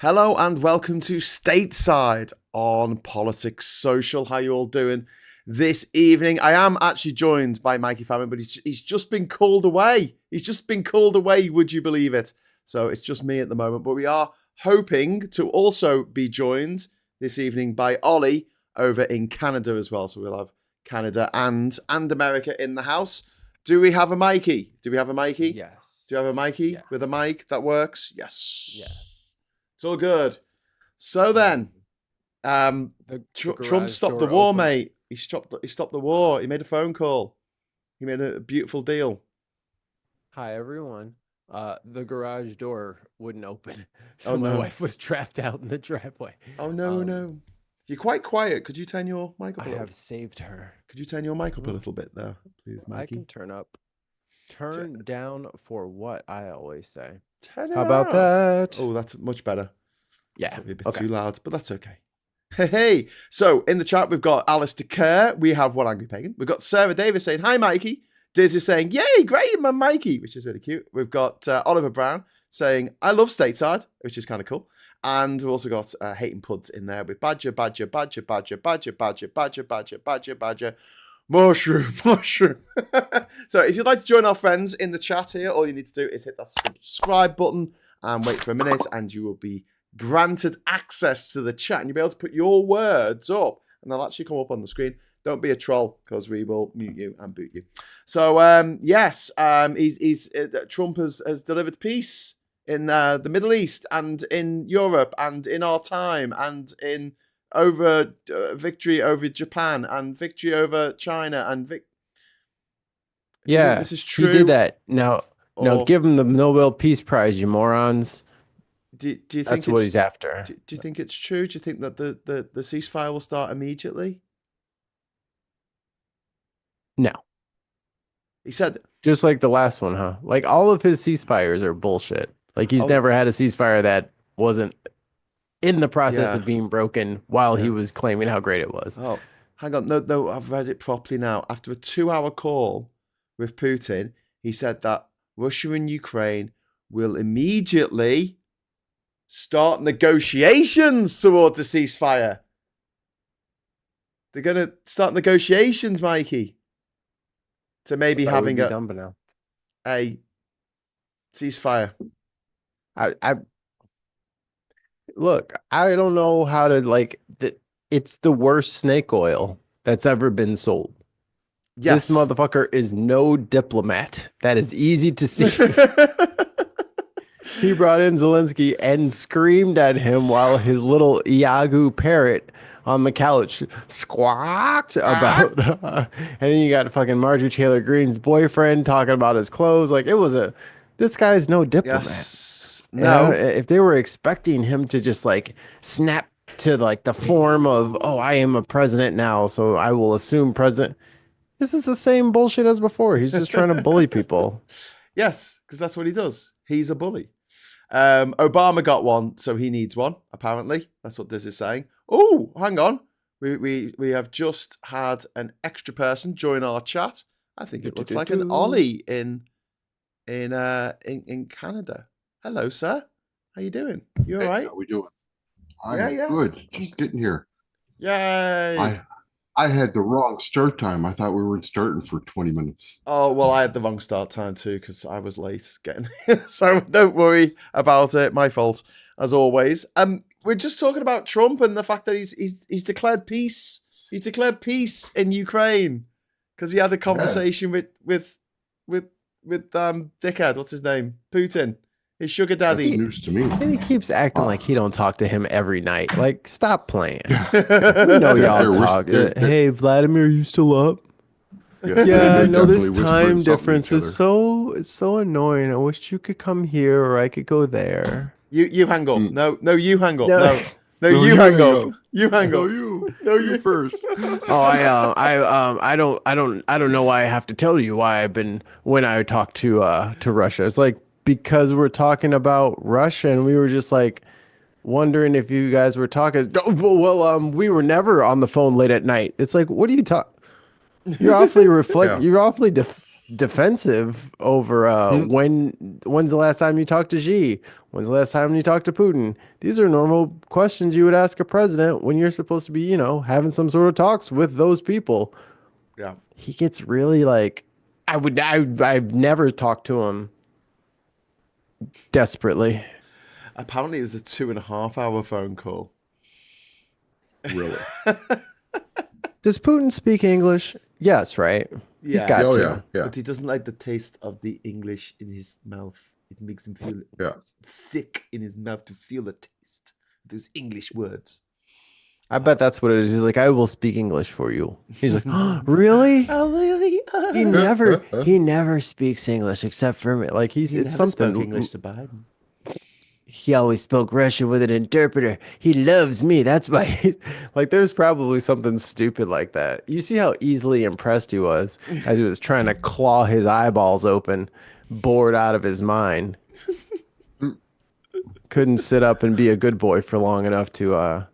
Hello and welcome to Stateside on Politics Social. How you all doing this evening? I am actually joined by Mikey Famine, but he's just been called away. He's just been called away, would you believe it? So it's just me at the moment, but we are hoping to also be joined this evening by Ollie over in Canada as well. So we'll have Canada and America in the house. Do we have a Mikey? Do we have a Mikey? Yes. Do you have a Mikey Yes. with a mic that works? Yes. Yes. It's all good. So then, Trump stopped the war, mate. He stopped the war. He made a phone call. He made a beautiful deal. Hi, everyone. The garage door wouldn't open, so Oh, my no. wife was trapped out in the driveway. Oh, no, no. You're quite quiet. Could you turn your mic up a I little? have saved her. Could you turn your mic up a little bit there, please, I Mikey? can turn up. Turn down for what I always say. Turn it How about up. that? Oh, that's much better. Yeah. Probably a bit Okay. too loud, but that's okay. Hey, so in the chat, we've got Alistair Kerr. We have One Angry Pagan. We've got Sarah Davis saying, hi, Mikey. Diz is saying, yay, great, my Mikey, which is really cute. We've got Oliver Brown saying, I love Stateside, which is kind of cool. And we've also got Hating Puds in there with Badger, Mushroom. So if you'd like to join our friends in the chat here, all you need to do is hit that subscribe button and wait for a minute, and you will be granted access to the chat, and you'll be able to put your words up, and they'll actually come up on the screen. Don't be a troll, because we will mute you and boot you. So yes, Trump has delivered peace in the Middle East and in Europe and in our time and in victory over Japan and victory over China and Yeah, this is true. He did that. Now give him the Nobel Peace Prize, you morons. Do you think that's what he's after? Do you think it's true? Do you think that the ceasefire will start immediately? No. He said, just like the last one, huh? Like all of his ceasefires are bullshit. Like he's never had a ceasefire that wasn't in the process of being broken while he was claiming how great it was. Oh, hang on. No, I've read it properly now. After a 2-hour call with Putin, he said that Russia and Ukraine will immediately start negotiations towards a ceasefire. They're going to start negotiations, Mikey, to maybe having a ceasefire. Look, I don't know how to it's the worst snake oil that's ever been sold. Yes. This motherfucker is no diplomat. That is easy to see. He brought in Zelensky and screamed at him while his little Iago parrot on the couch squawked about and then you got fucking Marjorie Taylor Greene's boyfriend talking about his clothes. Like this guy's no diplomat. Yes. No, if they were expecting him to just like snap to like the form of, oh, I am a president now, so I will assume president. This is the same bullshit as before. He's just trying to bully people. Yes, because that's what he does. He's a bully. Obama got one, so he needs one, apparently. That's what this is saying. Oh, hang on. We have just had an extra person join our chat. I think it looks like an Ollie in Canada. Hello, sir. How you doing? You all right? How we doing? I'm good. Just getting here. Yay! I had the wrong start time. I thought we were starting for 20 minutes. Oh, well, I had the wrong start time too because I was late getting here. So don't worry about it. My fault, as always. We're just talking about Trump and the fact that he's declared peace. He's declared peace in Ukraine because he had a conversation with dickhead. What's his name? Putin. His sugar daddy. That's news to me. And he keeps acting like he don't talk to him every night. Like, stop playing. We know y'all talk. Hey, Vladimir, you still up? Yeah, I know this time difference is so annoying. I wish you could come here or I could go there. You hang up. No, you hang up. No, you hang up. You hang up. No, you first. I don't know why I have to tell you why when I talk to Russia. It's like, because we're talking about Russia and we were just like wondering if you guys were talking. Well, we were never on the phone late at night. It's like, what are you talking? You're awfully You're awfully defensive over when's the last time you talked to Xi? When's the last time you talked to Putin? These are normal questions you would ask a president when you're supposed to be, having some sort of talks with those people. Yeah. He gets really like, I've never talked to him desperately. Apparently it was a 2.5 hour phone call. Really? Does Putin speak English? Yes, right? Yeah. He's got to. Yeah. But he doesn't like the taste of the English in his mouth. It makes him feel sick in his mouth to feel the taste of those English words. I bet that's what it is. He's like, I will speak English for you. He's like, oh, really? Oh, really? He never speaks English except for me. Like He it's never something. spoke English to Biden. He always spoke Russian with an interpreter. He loves me. That's why. Like, there's probably something stupid like that. You see how easily impressed he was as he was trying to claw his eyeballs open, bored out of his mind. Couldn't sit up and be a good boy for long enough to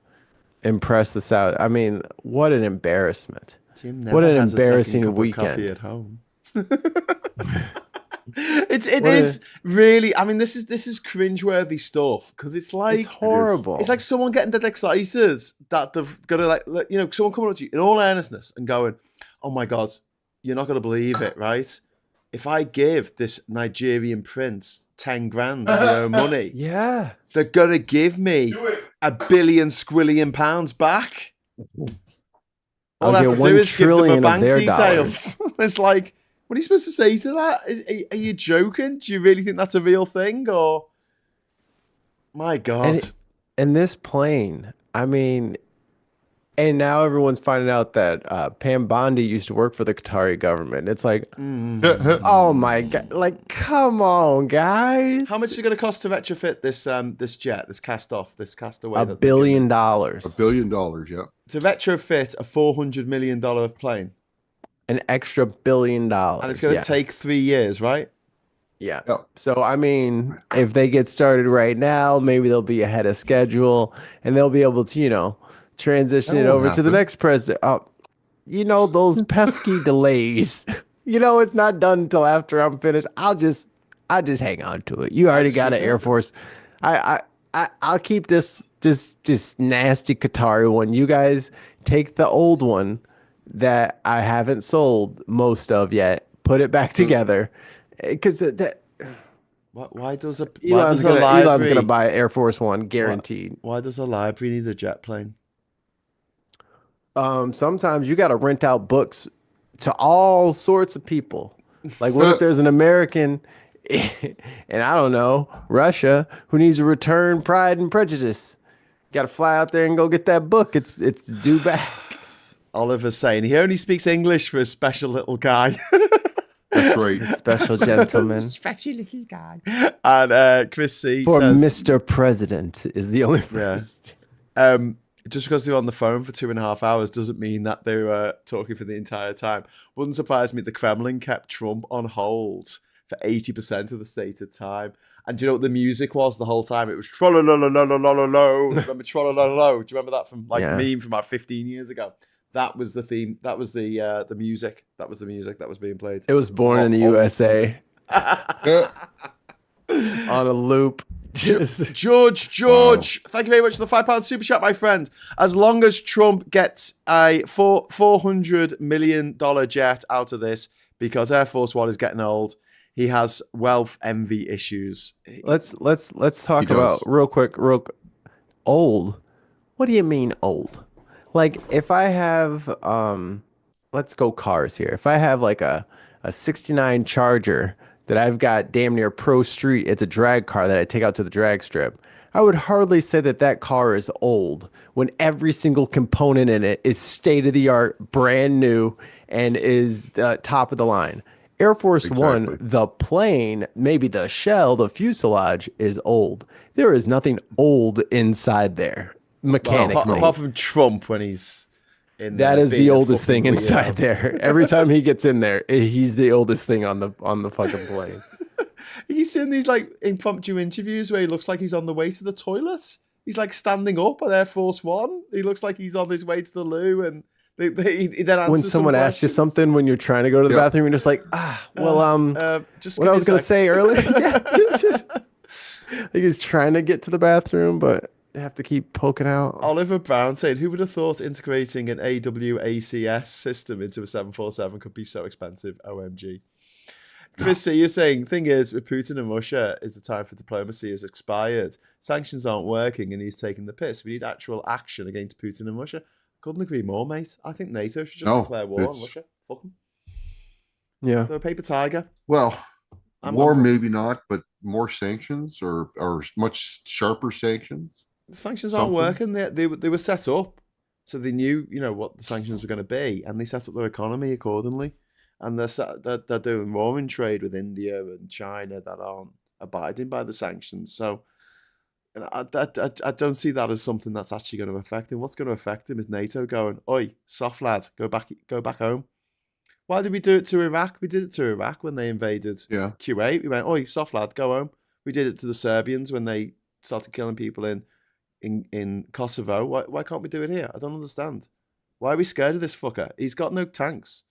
impress the South. I mean, what an embarrassment. Jim What an has embarrassing a second cup of coffee weekend. at home. It is really. I mean, this is cringeworthy stuff because it's like It's horrible. It's like someone getting that excited that they've got to someone coming up to you in all earnestness and going, "Oh my God, you're not going to believe it, right? If I give this Nigerian prince 10 grand of their own money, Yeah. they're going to give me £1 billion squillion pounds back. All I I'll have get to do 1 is give them trillion a of bank their details." It's like, what are you supposed to say to that? Are you joking? Do you really think that's a real thing? Or, my God. And this plane, I mean, and now everyone's finding out that Pam Bondi used to work for the Qatari government. It's like, oh my God, like, come on, guys. How much is it going to cost to retrofit this jet, this castaway? $1 billion. $1 billion, yeah. To retrofit a $400 million plane. An extra $1 billion. And it's going to take 3 years, right? Yeah. Yep. So, I mean, if they get started right now, maybe they'll be ahead of schedule and they'll be able to, transition That it won't over to the happen. next president. Those pesky delays. It's not done until after I'm finished. I'll just hang on to it. You already got an Air Force. I'll keep this nasty Qatari one. You guys take the old one that I haven't sold most of yet. Put it back together. Because Why does a Elon's library gonna buy Air Force One guaranteed. Why does a library need a jet plane? Sometimes you got to rent out books to all sorts of people. Like, what if there's an American in, I don't know, Russia, who needs to return Pride and Prejudice? Got to fly out there and go get that book. It's due back. Oliver's saying he only speaks English for a special little guy. That's right. Special gentleman. Special little guy. And Chris C For says, Mr. President is the only first. Just because they're on the phone for 2.5 hours doesn't mean that they were talking for the entire time. Wouldn't surprise me the Kremlin kept Trump on hold for 80% of the stated time. And do you know what the music was the whole time? It was trollololololololo. Remember trollolololo? Do you remember that from meme from about 15 years ago? That was the theme. That was the music. That was the music that was being played. It was born in the USA. On a loop. George, wow. Thank you very much for the £5 super chat, my friend. As long as Trump gets a $400 million jet out of this, because Air Force One is getting old, he has wealth envy issues. Let's talk about real quick. Old. What do you mean old? Like, if I have let's go cars here. If I have like a 69 Charger that I've got damn near Pro Street, it's a drag car that I take out to the drag strip, I would hardly say that car is old when every single component in it is state-of-the-art, brand new, and is top of the line. Air Force One, the plane, maybe the shell, the fuselage is old. There is nothing old inside there, mechanically. Well, apart from Trump when he's in there. That is the oldest thing inside there. Every time he gets in there, he's the oldest thing on the fucking plane. He's in these like impromptu interviews where he looks like he's on the way to the toilet. He's like standing up at Air Force One. He looks like he's on his way to the loo, and He then answers when someone asks you something when you're trying to go to the bathroom, you're just like, just what I was going to say earlier. Like he's trying to get to the bathroom, but they have to keep poking out. Oliver Brown saying, who would have thought integrating an AWACS system into a 747 could be so expensive? OMG. Chris C, you're saying, thing is, with Putin and Russia, is the time for diplomacy has expired. Sanctions aren't working and he's taking the piss. We need actual action against Putin and Russia. Couldn't agree more, mate. I think NATO should just declare war on Russia. Fuck them. Yeah. They're a paper tiger. Well, war maybe not, but more sanctions or much sharper sanctions. The sanctions aren't working. They were set up, so they knew what the sanctions were going to be, and they set up their economy accordingly. And they're doing roaring trade with India and China that aren't abiding by the sanctions. So, and I don't see that as something that's actually going to affect him. What's going to affect him is NATO going, "Oi, soft lad, go back home." Why did we do it to Iraq? We did it to Iraq when they invaded Kuwait. We went, "Oi, soft lad, go home." We did it to the Serbians when they started killing people in Kosovo. Why can't we do it here? I don't understand. Why are we scared of this fucker? He's got no tanks.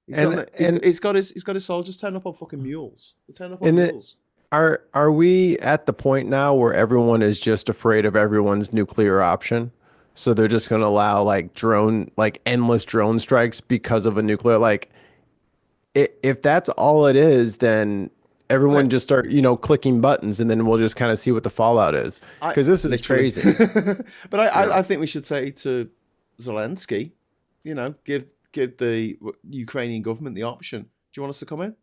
He's got his soldiers turn up on fucking mules. They turn up on mules. Are we at the point now where everyone is just afraid of everyone's nuclear option? So they're just going to allow endless drone strikes because of a nuclear, if that's all it is, then everyone just start, clicking buttons and then we'll just kind of see what the fallout is. Because this is crazy. But I think we should say to Zelensky, give the Ukrainian government the option. Do you want us to come in?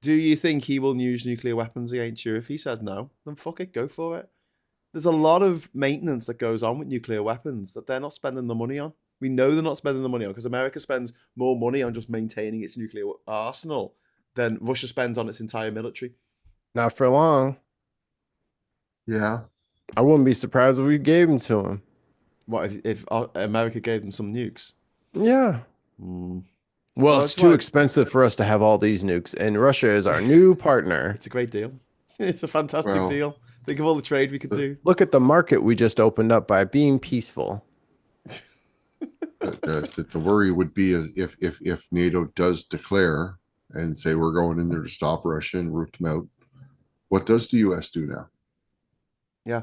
Do you think he will use nuclear weapons against you? If he says no, then fuck it, go for it. There's a lot of maintenance that goes on with nuclear weapons that they're not spending the money on. We know they're not spending the money on because America spends more money on just maintaining its nuclear arsenal than Russia spends on its entire military. Not for long. Yeah. I wouldn't be surprised if we gave them to him. What, if America gave them some nukes? Yeah. Well, it's too expensive for us to have all these nukes, and Russia is our new partner. It's a great deal. It's a fantastic deal. Think of all the trade we could do. Look at the market we just opened up by being peaceful. The worry would be if NATO does declare and say we're going in there to stop Russia and root them out, what does the US do now? Yeah.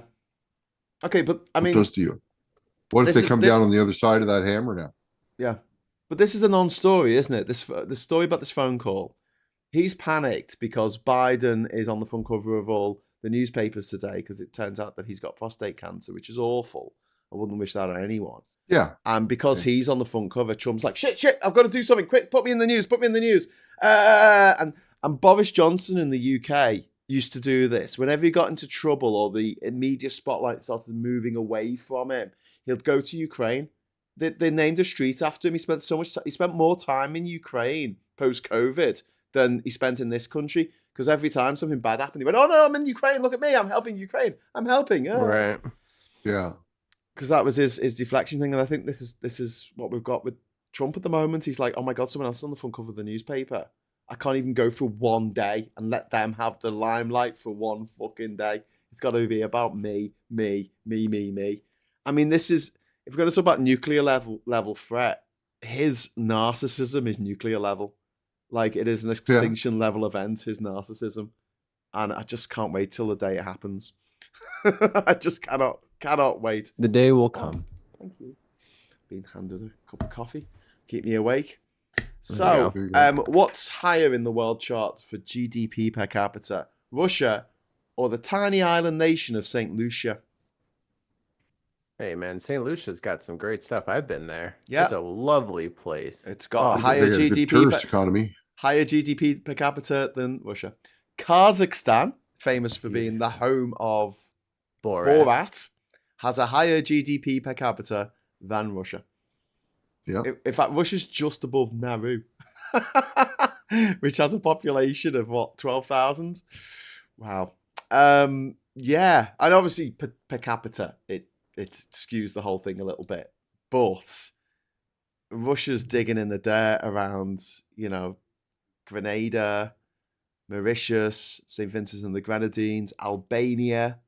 Okay, but I mean, what does the US? What if they come down on the other side of that hammer now? Yeah. But this is a non-story, isn't it? The story about this phone call. He's panicked because Biden is on the front cover of all the newspapers today because it turns out that he's got prostate cancer, which is awful. I wouldn't wish that on anyone. Yeah. And because he's on the front cover, Trump's like, shit, I've got to do something. Quick, put me in the news. And Boris Johnson in the UK used to do this. Whenever he got into trouble or the media spotlight started moving away from him, he'd go to Ukraine. They named a street after him. He spent more time in Ukraine post-COVID than he spent in this country. Because every time something bad happened, he went, "Oh no, I'm in Ukraine. Look at me. I'm helping Ukraine. I'm helping." Oh. Right. Yeah. Because that was his deflection thing, and I think this is what we've got with Trump at the moment. He's like, "Oh my God, someone else is on the front cover of the newspaper. I can't even go for one day and let them have the limelight for one fucking day. It's got to be about me. I mean, this is, if we're going to talk about nuclear level threat, his narcissism is nuclear level. Like, it is an extinction level event, his narcissism. And I just can't wait till the day it happens. I just cannot wait. The day will come. Thank you. Being handed a cup of coffee. Keep me awake. So, what's higher in the world chart for GDP per capita? Russia or the tiny island nation of St. Lucia? Hey, man, St. Lucia's got some great stuff. I've been there. Yeah. It's a lovely place. It's got a higher GDP tourist economy. Higher GDP per capita than Russia. Kazakhstan, famous for being the home of Borat, has a higher GDP per capita than Russia. Yeah. In fact, Russia's just above Nauru, which has a population of 12,000. Wow. Yeah, and obviously per capita, it skews the whole thing a little bit. But Russia's digging in the dirt around, Grenada, Mauritius, St. Vincent and the Grenadines, Albania.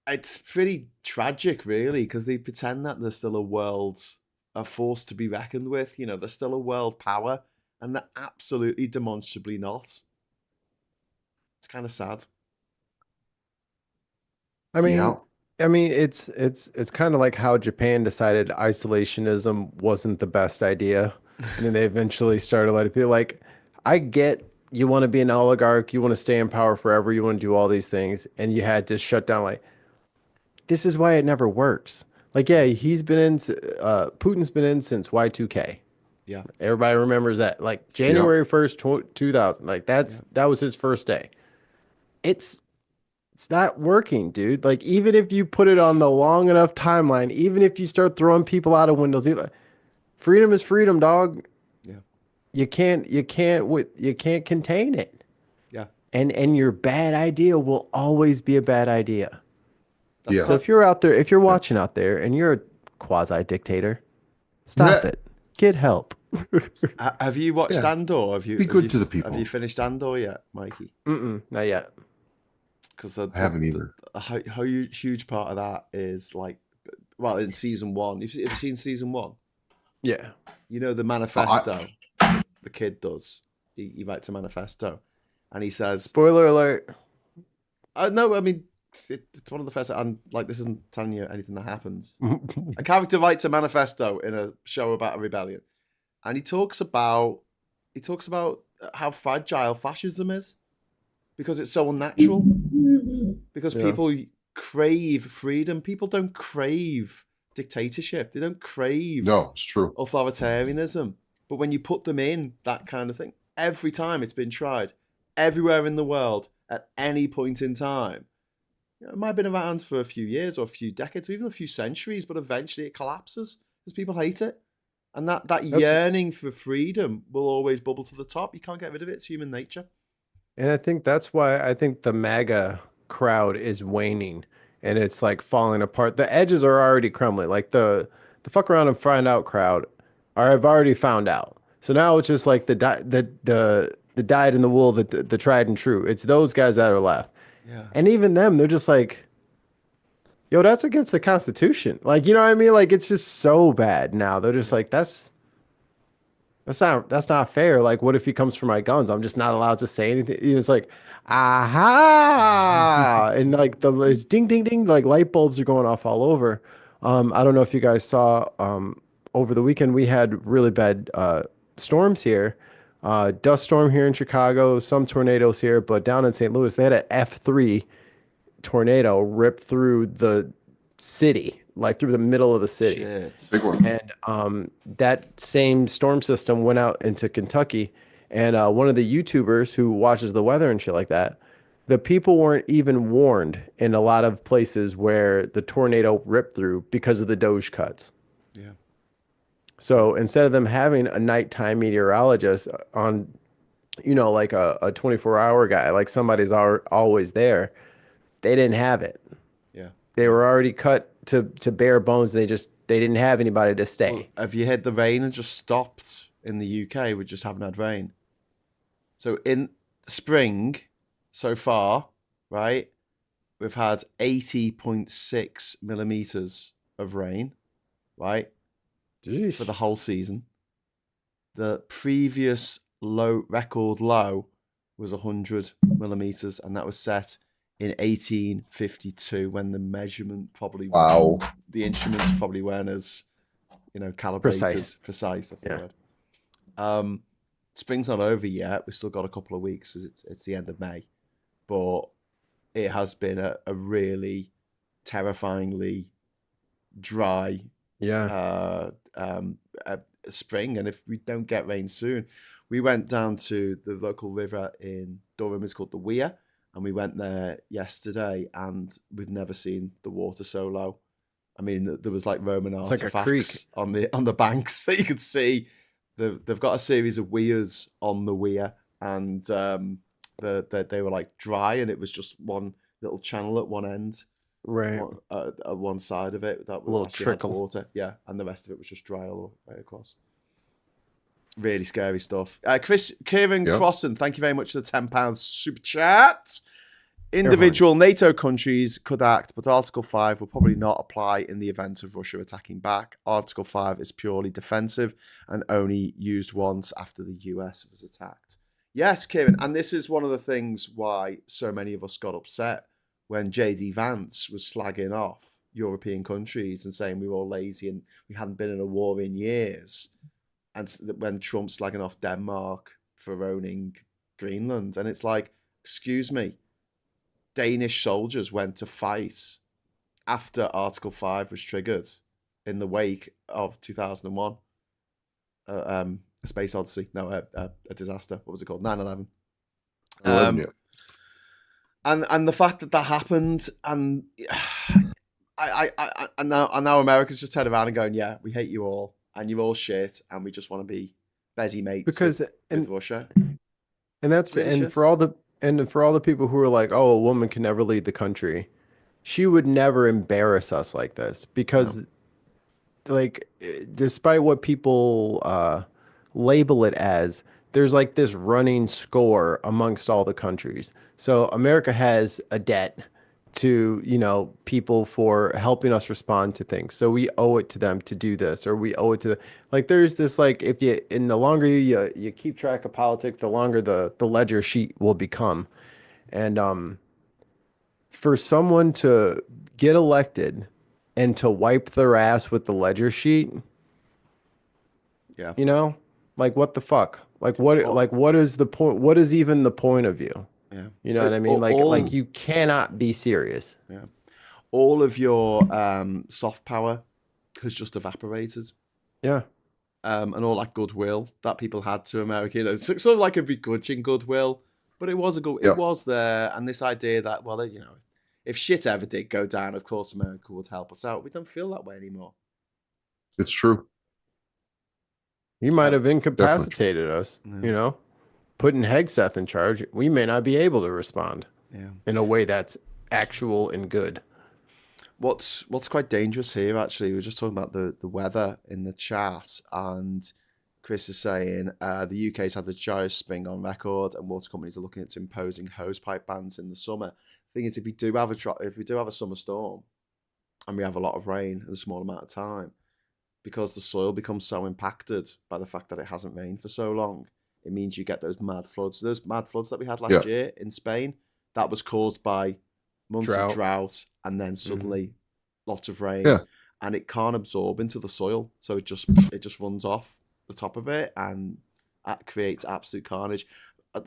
It's pretty tragic, really, because they pretend that they're still a world a force to be reckoned with. You know, they're still a world power, and they're absolutely demonstrably not. It's kind of sad. I mean, it's kind of like how Japan decided isolationism wasn't the best idea, and then they eventually started letting people like, I get you want to be an oligarch, you want to stay in power forever, you want to do all these things, and you had to shut down. Like, this is why it never works. Like, yeah, Putin's been in since Y2K. Yeah, Everybody remembers that. Like January 1st, 2000. Like that was his first day. It's not working, dude. Like, even if you put it on the long enough timeline, even if you start throwing people out of windows, freedom is freedom, dog. Yeah. You can't contain it. Yeah. And your bad idea will always be a bad idea. Yeah. So if you're watching out there and you're a quasi dictator, stop it. Get help. Have you watched Andor? Be good to the people. Have you finished Andor yet, Mikey? Not yet. Because I haven't either. A huge part of that is like, well, in season 1. Have you seen season 1? Yeah. You know the manifesto the kid does. He writes a manifesto, and he says, "Spoiler alert." No, I mean it's one of the first. And like, this isn't telling you anything that happens. A character writes a manifesto in a show about a rebellion, and he talks about how fragile fascism is, because it's so unnatural. Because people crave freedom. People don't crave dictatorship. They don't crave. No, it's true. Authoritarianism. But when you put them in that kind of thing, every time it's been tried, everywhere in the world, at any point in time, it might have been around for a few years or a few decades or even a few centuries, but eventually it collapses because people hate it. And that yearning for freedom will always bubble to the top. You can't get rid of it. It's human nature. And I think that's why I think the MAGA crowd is waning and it's like falling apart. The edges are already crumbling. Like the fuck around and find out crowd I've already found out. So now it's just like the dyed in the wool, the tried and true. It's those guys that are left. Yeah. And even them, they're just like, yo, that's against the Constitution. Like, you know what I mean? Like, it's just so bad now. They're just like, that's not fair. Like, what if he comes for my guns? I'm just not allowed to say anything. It's like, aha, and like it's ding ding ding, like light bulbs are going off all over. I don't know if you guys saw over the weekend we had really bad storms here, dust storm here in Chicago, some tornadoes here, but down in St. Louis they had an F3 tornado rip through the city, like through the middle of the city. Shit. Big one. And that same storm system went out into Kentucky, and one of the YouTubers who watches the weather and shit like that, the people weren't even warned in a lot of places where the tornado ripped through because of the Doge cuts. Yeah. So instead of them having a nighttime meteorologist on, like a 24-hour guy, like somebody's always there, they didn't have it. Yeah. They were already cut to bare bones. They didn't have anybody to stay. Well, have you had the rain and just stopped in the UK? We just haven't had rain. So in spring, so far, right, we've had 80.6 millimeters of rain, right, Jeez. for the whole season. The previous record low was 100 millimeters, and that was set in 1852 when the measurement the instruments probably weren't as calibrated, precise. That's the word. Spring's not over yet. We've still got a couple of weeks because it's the end of May, but it has been a really terrifyingly dry spring. And if we don't get rain soon, we went down to the local river in Durham. It's called the Weir. And we went there yesterday, and we've never seen the water so low. I mean, there was like Roman artifacts on the banks that you could see. They've got a series of weirs on the Weir, and they were like dry, and it was just one little channel at one end, right, at one side of it that was a little actually trickle water, and the rest of it was just dry all the way across. Really scary stuff. Kieran Crossan, thank you very much for the £10 super chat. Individual NATO countries could act, but Article 5 will probably not apply in the event of Russia attacking back. Article 5 is purely defensive and only used once after the US was attacked. Yes, Kieran, and this is one of the things why so many of us got upset when JD Vance was slagging off European countries and saying we were all lazy and we hadn't been in a war in years. And when Trump's slagging off Denmark for owning Greenland. And it's like, excuse me, Danish soldiers went to fight after Article 5 was triggered in the wake of 2001. A Space Odyssey. No, a disaster. What was it called? 9/11. And the fact that happened, and and now America's just turned around and going, yeah, we hate you all, and you're all shit, and we just want to be busy mates with Russia. And that's for all the people who are like, oh, a woman can never lead the country, she would never embarrass us like this, because like, despite what people label it as, there's like this running score amongst all the countries. So America has a debt to, people for helping us respond to things. So we owe it to them to do this, or we owe it to like, there's this, like, the longer you keep track of politics, the longer the ledger sheet will become. And for someone to get elected and to wipe their ass with the ledger sheet, like, what the fuck? Like, what is the point? What is even the point of you? Yeah. You know what I mean? Like you cannot be serious. Yeah. All of your soft power has just evaporated. Yeah. And all that goodwill that people had to America, sort of like a begrudging goodwill, but it was it was there. And this idea that, well, if shit ever did go down, of course America would help us out. We don't feel that way anymore. It's true. You might have incapacitated us, putting Hegseth in charge. We may not be able to respond in a way that's actual and good. What's quite dangerous here, actually, we were just talking about the weather in the chat, and Chris is saying the UK's had the driest spring on record, and water companies are looking at imposing hosepipe bans in the summer. The thing is, if we do have a summer storm, and we have a lot of rain in a small amount of time, because the soil becomes so impacted by the fact that it hasn't rained for so long, it means you get those mad floods. Those mad floods that we had last year in Spain, that was caused by months of drought and then suddenly lots of rain, and it can't absorb into the soil, so it just runs off the top of it, and that creates absolute carnage.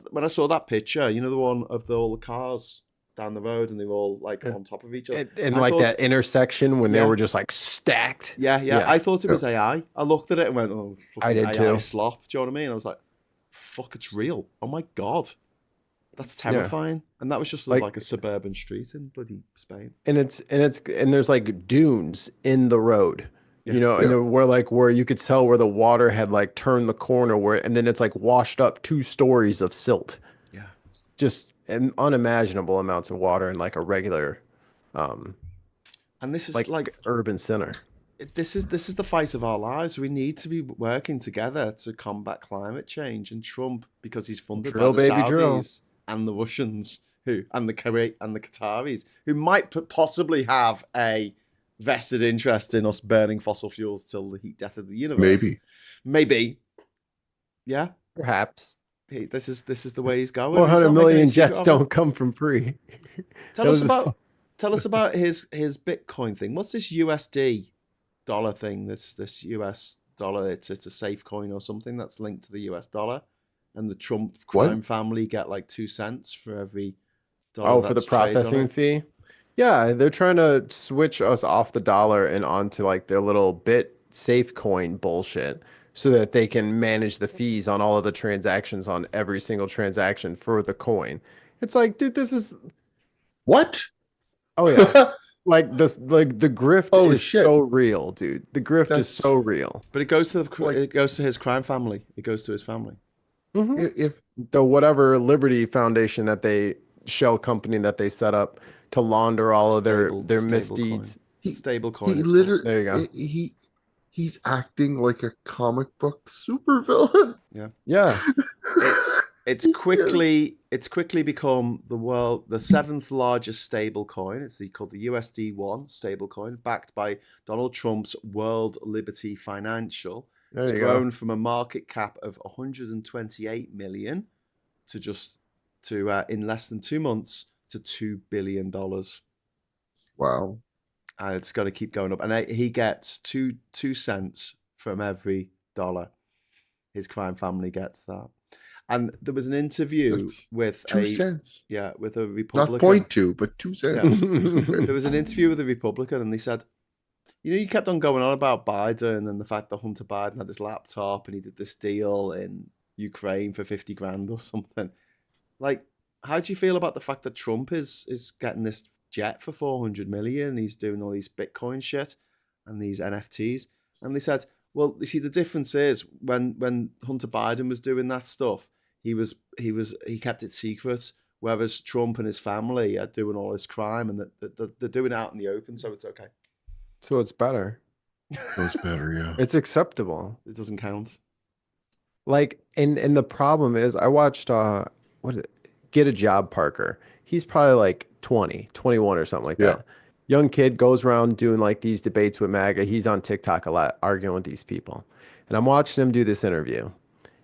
When I saw that picture, the one of all the cars down the road, and they were all like on top of each other, and like that intersection when they were just like stacked. Yeah. I thought it was AI. I looked at it and went, "Oh, I did AI too." Slop. Do you know what I mean? I was like, "Fuck, it's real! Oh my god, that's terrifying!" And that was just like a suburban street in bloody Spain. And there's like dunes in the road, and there were where you could tell where the water had like turned the corner, and then it's like washed up 2 stories of silt. Yeah, just unimaginable amounts of water in like a regular and this is like urban center. This is the fight of our lives. We need to be working together to combat climate change. And Trump, because he's funded by the Saudis and the Russians and the Qataris, who might possibly have a vested interest in us burning fossil fuels till the heat death of the universe. Maybe. Yeah. Perhaps. This is the way he's going. 400 million jets don't come from free. Tell us about his Bitcoin thing. What's this USD dollar thing? This US dollar. It's a safe coin or something that's linked to the US dollar, and the Trump crime family get like 2 cents for every dollar. Oh, for the processing fee. Yeah, they're trying to switch us off the dollar and onto like their little bit safe coin bullshit, so that they can manage the fees on all of the transactions on every single transaction for the coin. It's like, dude, this is what? Oh yeah. Like the grift is so real, dude. The grift is so real. But it goes to his crime family. It goes to his family. Mm-hmm. If the whatever Liberty Foundation shell company that they set up to launder all of their misdeeds. Stable coin. He literally, there you go. He's acting like a comic book supervillain. Yeah. It's quickly become the seventh largest stable coin. It's called the USD1 stable coin, backed by Donald Trump's World Liberty Financial. It's grown from a market cap of 128 million to in less than 2 months to $2 billion. Wow. And it's going to keep going up. And he gets two cents from every dollar. His crime family gets that. And there was an interview with 2 cents. Yeah, with a Republican. Not 0.2, but 2 cents. Yeah. There was an interview with a Republican, and they said, you kept on going on about Biden and the fact that Hunter Biden had this laptop and he did this deal in Ukraine for 50 grand or something. Like, how do you feel about the fact that Trump is getting this jet for 400 million? He's doing all these Bitcoin shit and these NFTs. And they said, well, you see, the difference is when Hunter Biden was doing that stuff, he kept it secret, whereas Trump and his family are doing all this crime and they're doing it out in the open, so it's okay. So it's better. So it's better, yeah. It's acceptable. It doesn't count. Like, and the problem is, I watched Get a Job, Parker. He's probably like 20, 21 or something like that. Young kid goes around doing like these debates with MAGA. He's on TikTok a lot, arguing with these people. And I'm watching him do this interview.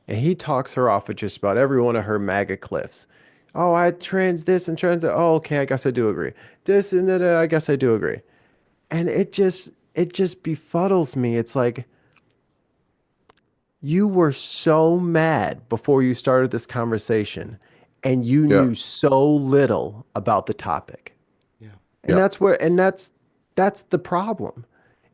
And he talks her off of just about every one of her MAGA cliffs. Oh, I trans this and trans that. Oh, okay, I guess I do agree. This and that, I guess I do agree. And it just befuddles me. It's like, you were so mad before you started this conversation, and you knew so little about the topic. Yeah. And that's the problem.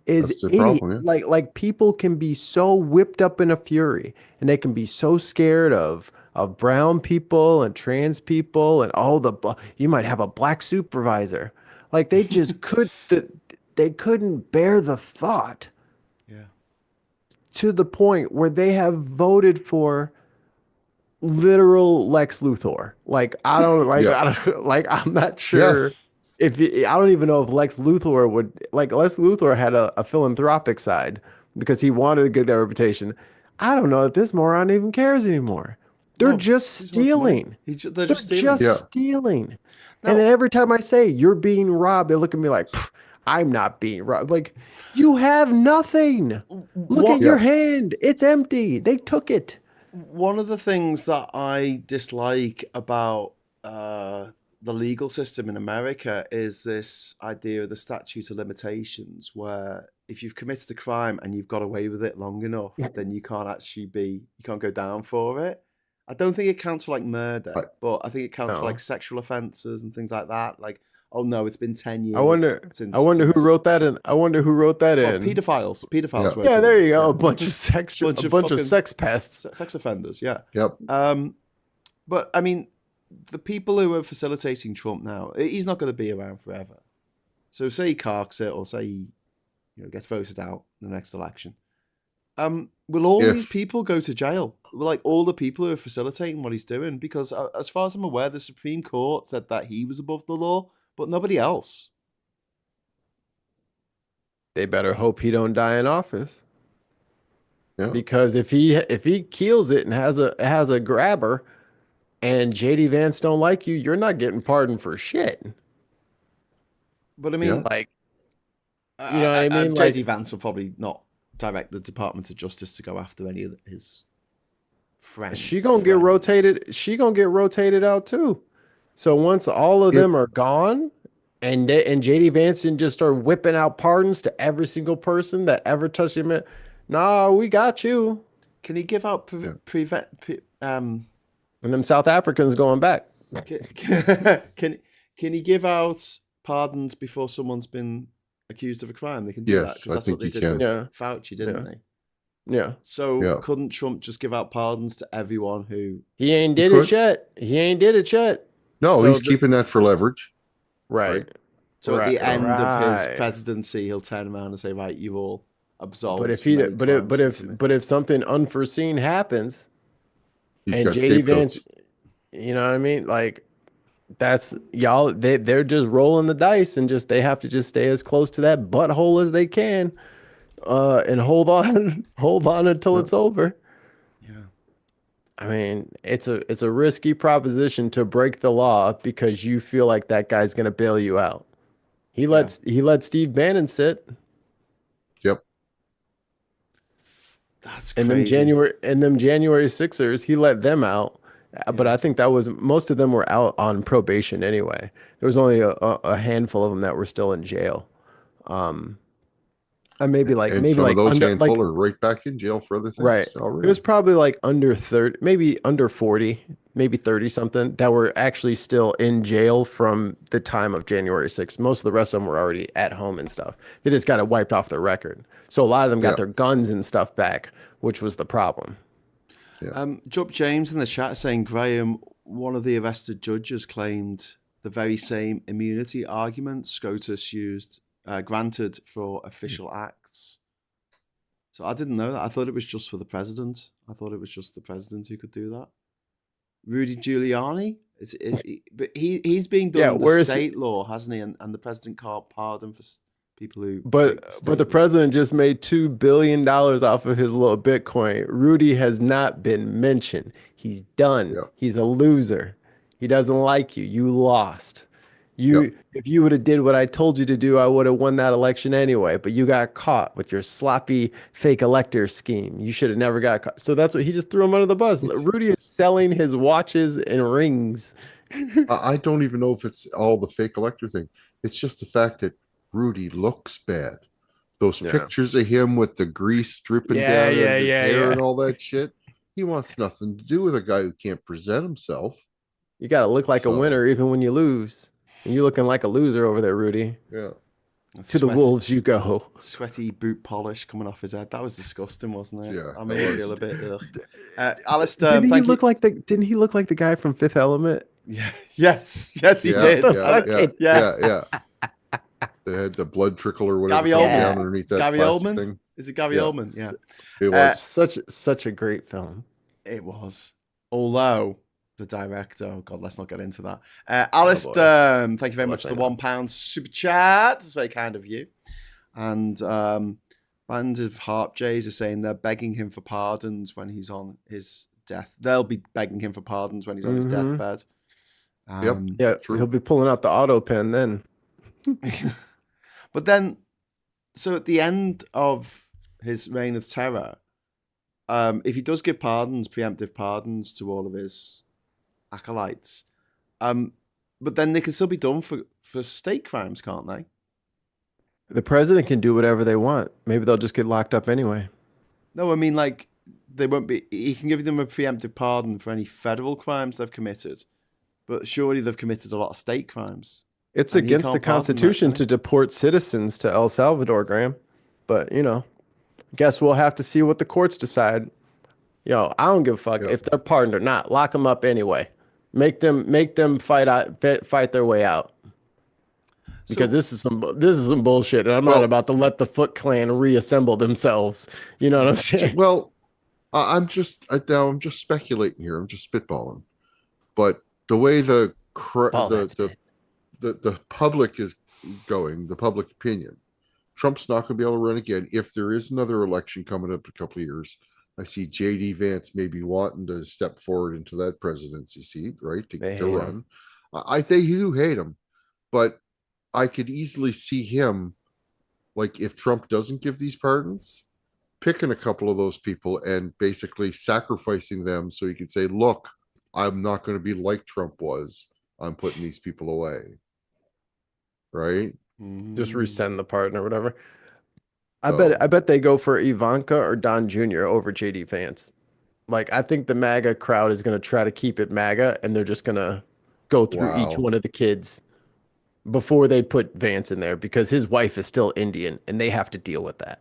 Like people can be so whipped up in a fury, and they can be so scared of brown people and trans people and you might have a black supervisor. Like they just they couldn't bear the thought. Yeah. To the point where they have voted for literal Lex Luthor. Like I'm not sure I don't even know if Lex Luthor would, like, Lex Luthor had a philanthropic side because he wanted a good reputation. I don't know if this moron even cares anymore. They're just stealing. They're just stealing. No. And every time I say you're being robbed, they look at me like, I'm not being robbed. Like, you have nothing. Look at your hand. It's empty. They took it. One of the things that I dislike about the legal system in America is this idea of the statute of limitations, where if you've committed a crime and you've got away with it long enough, then you can't go down for it. I don't think it counts for like murder, but I think it counts for like sexual offenses and things like that. Like, oh no, it's been 10 years. I wonder who wrote that in. Pedophiles. Pedophiles. Yeah, there you go. A bunch of sex pests. Sex offenders. Yeah. Yep. But I mean, the people who are facilitating Trump now, he's not going to be around forever. So say he carks it, or say he, gets voted out in the next election. Will all these people go to jail? Like all the people who are facilitating what he's doing? Because as far as I'm aware, the Supreme Court said that he was above the law, but nobody else. They better hope he don't die in office. Yeah. Because if he keels it and has a grabber, and JD Vance don't like you, you're not getting pardoned for shit. But I mean, like, you know what I mean? JD Vance will probably not direct the Department of Justice to go after any of his friends. She gonna get rotated. She gonna get rotated out too. So once all of them are gone, and JD Vance didn't just start whipping out pardons to every single person that ever touched him, nah, we got you. Can he give out and them South Africans going back? Can he give out pardons before someone's been accused of a crime? They can do that, because that's what they did with Fauci, didn't they? Yeah. So couldn't Trump just give out pardons to everyone who... He ain't did it yet. No, he's keeping that for leverage. Right. So at the end of his presidency, he'll turn around and say, right, you all absolved. But if something unforeseen happens, he's got JD Vance, you know what I mean? Like, that's y'all. They're just rolling the dice, and they have to just stay as close to that butthole as they can, and hold on until it's over. I mean, it's a risky proposition to break the law because you feel like that guy's gonna bail you out. He let Steve Bannon sit. Yep. That's And crazy. them January Sixers, he let them out. But Yeah. I think that was most of them were out on probation anyway. There was only a handful of them that were still in jail. And And maybe some of like those under handful like are right back in jail for other right. things It was already. probably like under 30, maybe under 40, maybe 30 something that were actually still in jail from the time of January 6th. Most of the rest of them were already at home and stuff. They just got it wiped off their record. So a lot of them got Yeah. their guns and stuff back, which was the problem. Yeah. Job James in the chat saying, Graham, one of the arrested judges claimed the very same immunity argument SCOTUS used, granted for official acts. So I didn't know that. I thought it was just for the president. I thought it was just the president who could do that. Rudy Giuliani? But he's being done Yeah, under state law, hasn't he? And the president can't pardon for people who break But state the law. president just made $2 billion off of his little Bitcoin. Rudy has not been mentioned. He's done. Yeah. He's a loser. He doesn't like you. You lost. Yep. If you would have did what I told you to do, I would have won that election anyway. But you got caught with your sloppy fake elector scheme. You should have never got caught. So that's what he just threw him under the bus. Rudy is selling his watches and rings. I don't even know if it's all the fake elector thing. It's just the fact that Rudy looks bad. Those Yeah. pictures of him with the grease dripping Yeah, down yeah, in his yeah, hair yeah. and all that shit. He wants nothing to do with a guy who can't present himself. You got to look like a So- winner even when you lose. And you're looking like a loser over there, Rudy. Yeah. To the wolves you go. Sweaty boot polish coming off his head. That was disgusting, wasn't it? Yeah, I made it me was. feel a bit. Alistair, Didn't he thank look you. like didn't he look like the guy from Fifth Element? Yeah. Yes, he Yeah, did. yeah. They had the blood trickle or whatever Gary coming Oldman. down underneath that Gary plastic Oldman? thing. Is it Gary Yeah. Oldman? Yeah. It was. Such a great film. It was. Although the director, oh God, let's not get into that. Alistair, thank you very much for the £1 super chat. It's very kind of you. And Band of Harp Jays are saying they're begging him for pardons when he's on his death. They'll be begging him for pardons when he's on his deathbed. Yeah, true. he'll be pulling out the auto pen then. But then, so at the end of his reign of terror, if he does give pardons, preemptive pardons to all of his acolytes, but then they can still be done for state crimes, can't they? The president can do whatever they want. Maybe they'll just get locked up anyway. No, I mean, like, they won't be. He can give them a preemptive pardon for any federal crimes they've committed, but surely they've committed a lot of state crimes. It's And he against the can't pardon that, Constitution can to he? deport citizens to El Salvador, Graham. But, guess we'll have to see what the courts decide. I don't give a fuck if they're pardoned or not. Lock them up anyway. Make them fight their way out. Because this is some bullshit, and I'm not about to let the Foot Clan reassemble themselves. You know what I'm saying? Well, I'm just speculating here. I'm just spitballing. But the way the public is going, the public opinion, Trump's not going to be able to run again. If there is another election coming up in a couple of years, I see J.D. Vance maybe wanting to step forward into that presidency seat, right, to run. I think you do hate him, but I could easily see him, like, if Trump doesn't give these pardons, picking a couple of those people and basically sacrificing them so he could say, look, I'm not going to be like Trump was. I'm putting these people away. Right? Just resend the pardon or whatever. I bet they go for Ivanka or Don Jr. over JD Vance. Like, I think the MAGA crowd is going to try to keep it MAGA, and they're just going to go through each one of the kids before they put Vance in there, because his wife is still Indian, and they have to deal with that.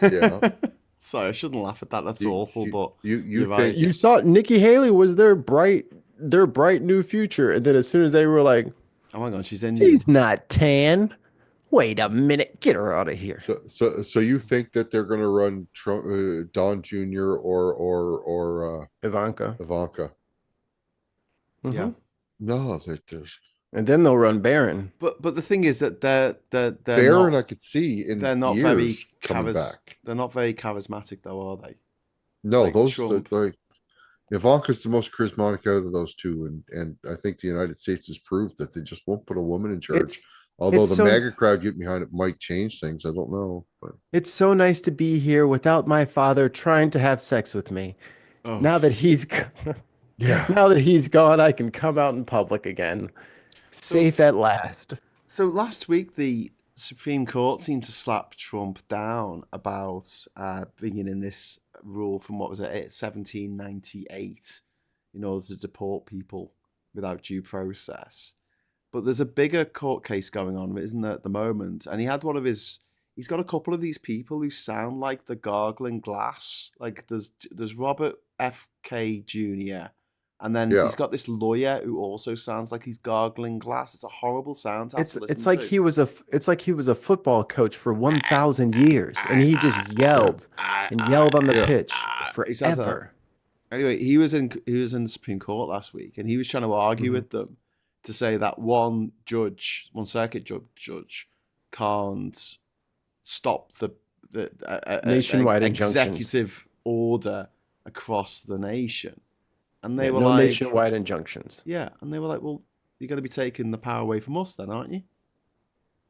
Yeah. Sorry, I shouldn't laugh at that. That's awful. But you think right. You saw Nikki Haley was their bright new future, and then as soon as they were like, "Oh my God, she's Indian. She's not tan. Wait a minute, get her out of here." So you think that they're going to run Trump, Don Jr. or Ivanka? Yeah. No, there's. And then they'll run Barron. But the thing is that they're Barron, not, I could see in they're not years very coming back. They're not very charismatic, though, are they? No, like those Trump. like Ivanka's the most charismatic out of those two, and I think the United States has proved that they just won't put a woman in charge. It's Although it's the so MAGA crowd getting behind it might change things, I don't know. But it's so nice to be here without my father trying to have sex with me. Oh, Now that he's yeah, now that he's gone, I can come out in public again, so safe at last. so last week the Supreme Court seemed to slap Trump down about bringing in this rule from what was it, 1798, in order to deport people without due process. But there's a bigger court case going on, isn't there, at the moment? And he's got a couple of these people who sound like the gargling glass. Like there's Robert F.K. Jr. And then yeah. he's got this lawyer who also sounds like he's gargling glass. It's a horrible sound to have to listen It's like to. it's like he was a football coach for 1,000 years, and he just yelled and yelled on the Yeah. pitch He sounds like that. forever. Anyway, he was in the Supreme Court last week, and he was trying to argue with them to say that one circuit judge, can't stop the Nationwide injunctions. executive order across the nation. And they Yeah, were no like, nationwide injunctions. yeah, and they were like, well, you're going to be taking the power away from us then, aren't you?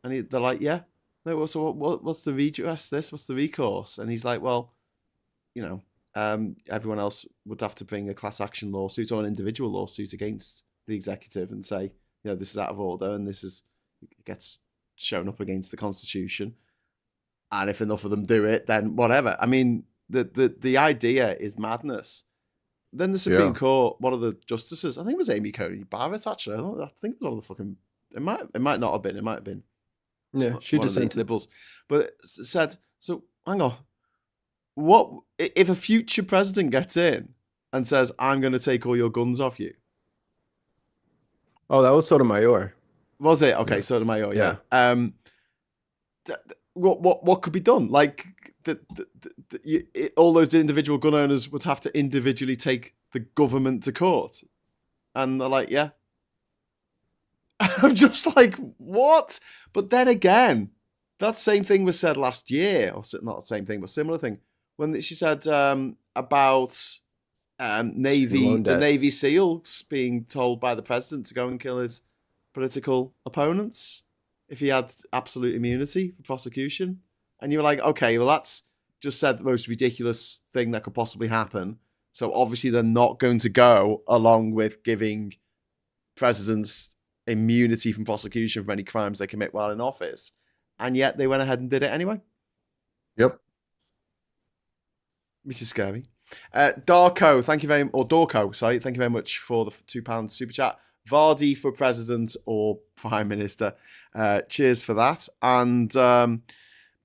And they're like, yeah. No, well, so what's the redress? What's the recourse? And he's like, well, you know, everyone else would have to bring a class action lawsuit or an individual lawsuit against the executive and say, you know, this is out of order and gets shown up against the Constitution. And if enough of them do it, then whatever. I mean, the idea is madness. Then the Supreme Court, one of the justices, I think it was Amy Coney Barrett, actually. I think it was one of the fucking. It might not have been. It might have been. Yeah, she one of the dissented. liberals, but it said, so hang on. What if a future president gets in and says, "I'm going to take all your guns off you"? Oh, that was Sotomayor. Was it okay? Sotomayor, yeah. What could be done? Like all those individual gun owners would have to individually take the government to court, and they're like, yeah. I'm just like, what? But then again, that same thing was said last year, or not the same thing, but similar thing, when she said about the Navy SEALs being told by the president to go and kill his political opponents if he had absolute immunity for prosecution. And you were like, okay, well, that's just said the most ridiculous thing that could possibly happen. So obviously they're not going to go along with giving presidents immunity from prosecution for any crimes they commit while in office. And yet they went ahead and did it anyway. Yep. Which is scary. Darko, thank you thank you very much for the £2 super chat. Vardy for president or prime minister. Cheers for that. And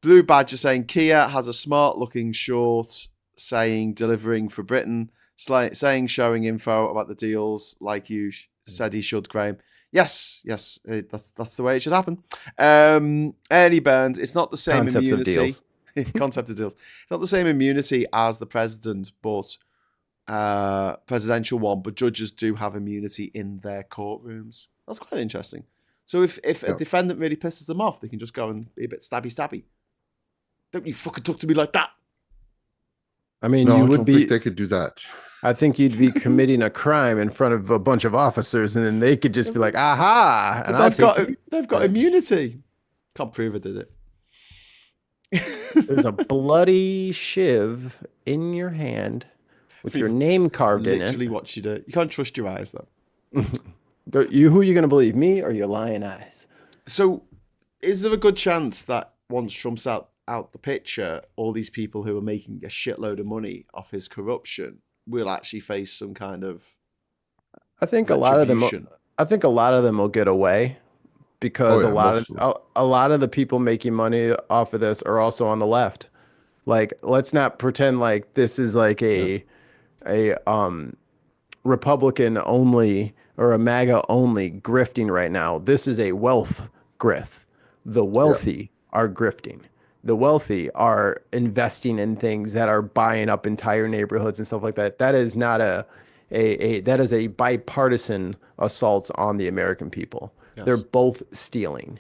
Blue Badger saying Kia has a smart looking short saying delivering for Britain, saying showing info about the deals like you said he should, Graham. Yes, that's the way it should happen. Early Burns, it's not the same immunity. Concept of deals. It's not the same immunity as the president, but presidential one, but judges do have immunity in their courtrooms. That's quite interesting. So if a defendant really pisses them off, they can just go and be a bit stabby. Don't you fucking talk to me like that. I mean, no, you I would don't be. think they could do that. I think you'd be committing a crime in front of a bunch of officers, and then they could just be like, "Aha!" And they've got immunity. Can't prove it, did it? There's a bloody shiv in your hand with your name carved in it. Literally what you do. You can't trust your eyes, though. Who are you going to believe, me or your lying eyes? So, is there a good chance that once Trump's out the picture, all these people who are making a shitload of money off his corruption will actually face some kind of I think a lot of them will get away because a lot of the people making money off of this are also on the left. Like, let's not pretend like this is like a Republican only or a MAGA only grifting right now. This is a wealth grift. The wealthy are grifting. The wealthy are investing in things that are buying up entire neighborhoods and stuff like that. That is not that is a bipartisan assault on the American people. Yes. They're both stealing.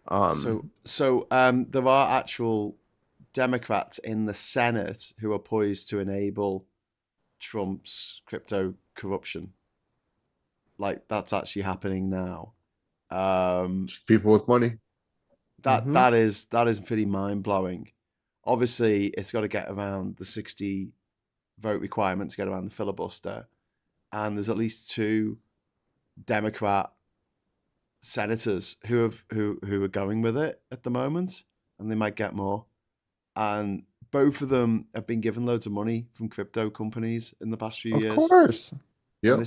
So there are actual Democrats in the Senate who are poised to enable Trump's crypto corruption. Like, that's actually happening now. People with money. That is pretty mind blowing. Obviously, it's got to get around the 60 vote requirement to get around the filibuster, and there's at least 2 Democrat senators who are going with it at the moment, and they might get more. And both of them have been given loads of money from crypto companies in the past few years. Of course. Yeah.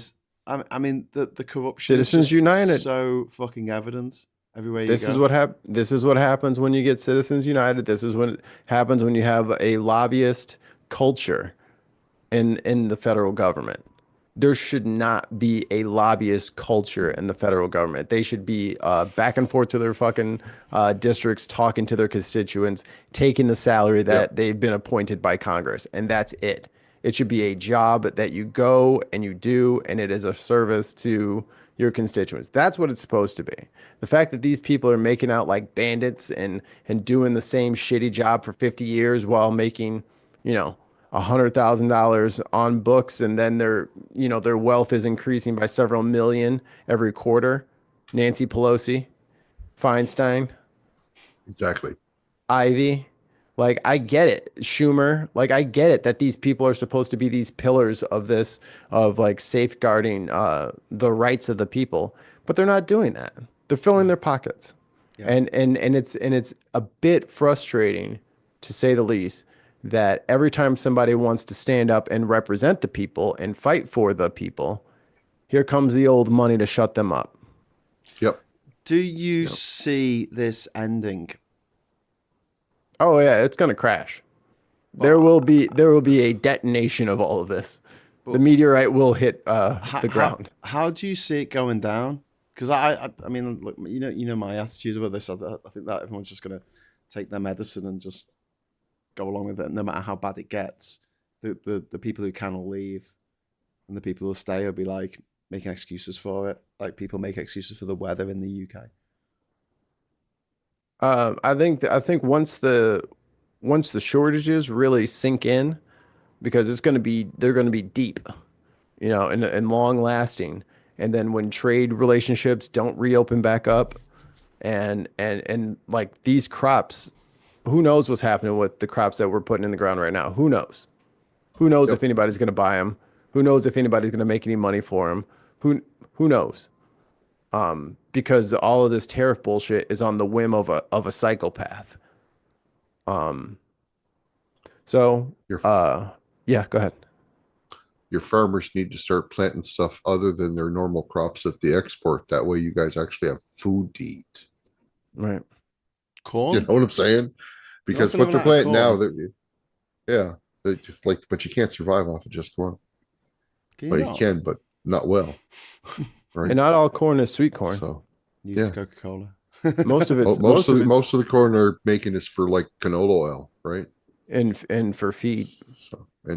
I mean, the corruption Citizens is just United. So fucking evident everywhere you This go. This is what happens when you get Citizens United. This is what happens when you have a lobbyist culture in the federal government. There should not be a lobbyist culture in the federal government. They should be back and forth to their fucking districts, talking to their constituents, taking the salary that they've been appointed by Congress, and that's it. It should be a job that you go and you do, and it is a service to your constituents. That's what it's supposed to be. The fact that these people are making out like bandits and doing the same shitty job for 50 years while making, $100,000 on books, and then their wealth is increasing by several million every quarter. Nancy Pelosi, Feinstein, Exactly. Ivy, like, I get it. Schumer, like, I get it that these people are supposed to be these pillars of this, of like safeguarding the rights of the people, but they're not doing that. They're filling their pockets. Yeah. And it's a bit frustrating, to say the least, that every time somebody wants to stand up and represent the people and fight for the people, here comes the old money to shut them up. Yep. Do you see this ending? Oh yeah, it's gonna crash. There will be a detonation of all of this. The meteorite will hit the ground. How do you see it going down? Because I mean, look, you know my attitude about this. I think that everyone's just gonna take their medicine and just go along with it, no matter how bad it gets. The people who can will leave, and the people who stay will be like making excuses for it, like people make excuses for the weather in the UK. I think once the shortages really sink in, because they're going to be deep, and long lasting, and then when trade relationships don't reopen back up, and like these crops, who knows what's happening with the crops that we're putting in the ground right now? Who knows? Who knows if anybody's going to buy them? Who knows if anybody's going to make any money for them? Who knows? Because all of this tariff bullshit is on the whim of a psychopath. Yeah, go ahead. Your farmers need to start planting stuff other than their normal crops that they export. That way you guys actually have food to eat. Right. Corn? You know what I'm saying? Because what they're planting now, but you can't survive off of just corn. You can, but not well. Right. And not all corn is sweet corn. So use Coca-Cola. most of the corn they're making is for like canola oil, right? And for feed.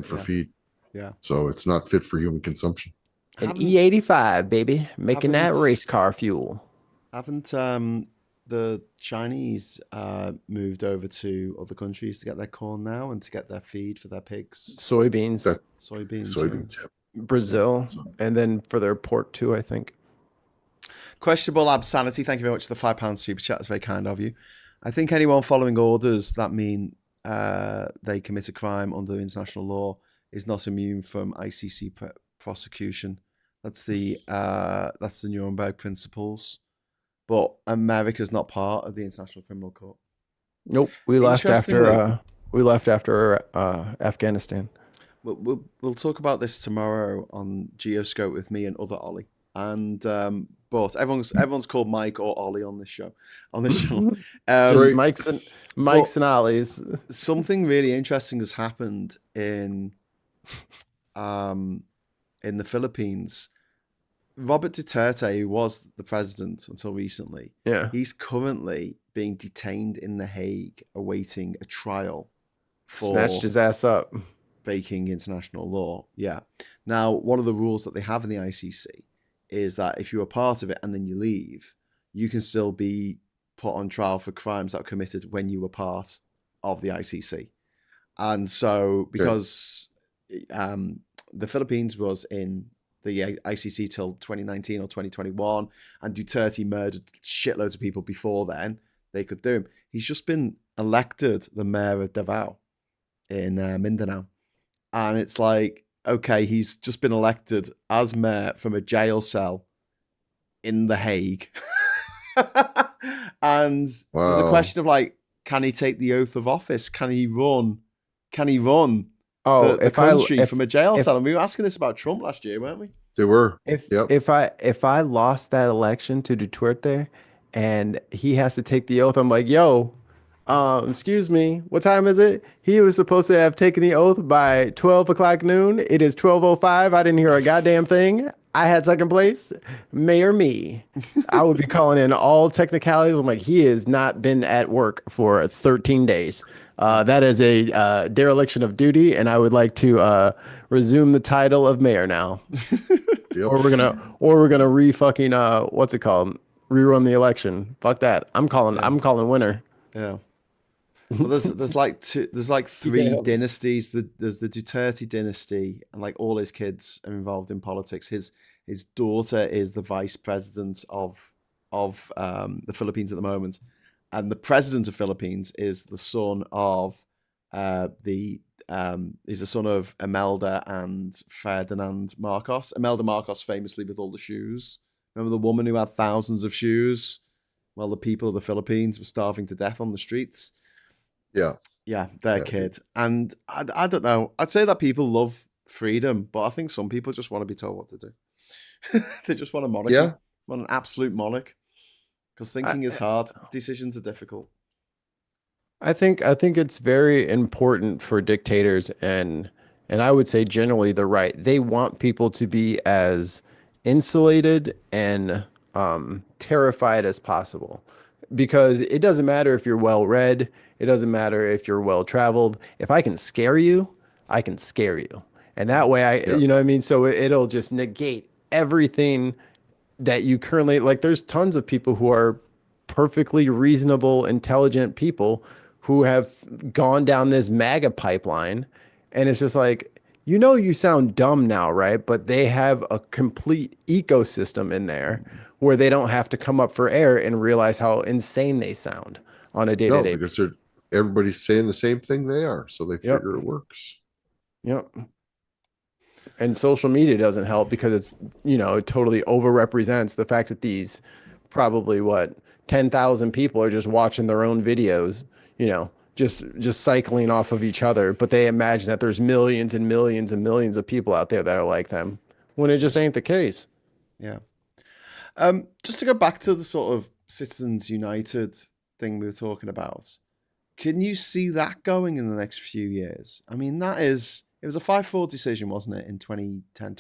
Feed. Yeah. So it's not fit for human consumption. An E85, baby, making that race car fuel. Haven't the Chinese moved over to other countries to get their corn now and to get their feed for their pigs? Soybeans. Soybeans. Yeah. Brazil, and then for their pork too, I think. Questionable Absanity, thank you very much for the £5 super chat. It's very kind of you. I think anyone following orders that mean they commit a crime under international law is not immune from ICC prosecution. That's the Nuremberg principles. But America's not part of the International Criminal Court. Nope, we left after Afghanistan. We'll talk about this tomorrow on Geoscope with me and other Ollie. And but everyone's called Mike or Ollie on this show. Just Mike's and Ollies. Something really interesting has happened in the Philippines. Robert Duterte, who was the president until recently, he's currently being detained in The Hague, awaiting a trial for snatched his ass up. Breaking international law. Yeah. Now, one of the rules that they have in the ICC is that if you're a part of it and then you leave, you can still be put on trial for crimes that were committed when you were part of the ICC. And so, because the Philippines was in the ICC till 2019 or 2021, and Duterte murdered shitloads of people before then. They could do him. He's just been elected the mayor of Davao in Mindanao. And it's like, okay, he's just been elected as mayor from a jail cell in The Hague. And there's a question of like, can he take the oath of office? Can he run the country from a jail cell? And we were asking this about Trump last year, weren't we? They were. If I lost that election to Duterte and he has to take the oath, I'm like, yo, excuse me, what time is it? He was supposed to have taken the oath by 12 o'clock noon. It is 12:05. I didn't hear a goddamn thing. I had second place. Mayor me. I would be calling in all technicalities. I'm like, he has not been at work for 13 days. That is a dereliction of duty, and I would like to resume the title of mayor now. Yep. Or we're gonna re-fucking what's it called? Rerun the election. Fuck that. I'm calling winner. Yeah. Well, there's like three dynasties. There's the Duterte dynasty, and like all his kids are involved in politics. His daughter is the vice president of the Philippines at the moment, and the president of Philippines is the son of he's the son of Imelda and Ferdinand Marcos. Imelda Marcos famously with all the shoes. Remember the woman who had thousands of shoes? Well, the people of the Philippines were starving to death on the streets. Yeah, their kid. And I don't know. I'd say that people love freedom, but I think some people just want to be told what to do. They just want a monarchy. Yeah. Want an absolute monarch. Because thinking is hard. Decisions are difficult. I think it's very important for dictators and I would say generally the right. They want people to be as insulated and terrified as possible. Because it doesn't matter if you're well read, it doesn't matter if you're well traveled. If I can scare you, I can scare you. And that way you know what I mean? So it'll just negate everything that you currently like. There's tons of people who are perfectly reasonable, intelligent people who have gone down this MAGA pipeline. And it's just like, you sound dumb now, right? But they have a complete ecosystem in there where they don't have to come up for air and realize how insane they sound on a day-to-day. No, because everybody's saying the same thing they are, so they figure it works. Yep. And social media doesn't help because it's, it totally overrepresents the fact that these probably 10,000 people are just watching their own videos, just cycling off of each other, but they imagine that there's millions and millions and millions of people out there that are like them when it just ain't the case. Yeah. Just to go back to the sort of Citizens United thing we were talking about, can you see that going in the next few years? I mean, it was a 5-4 decision, wasn't it, in 2010.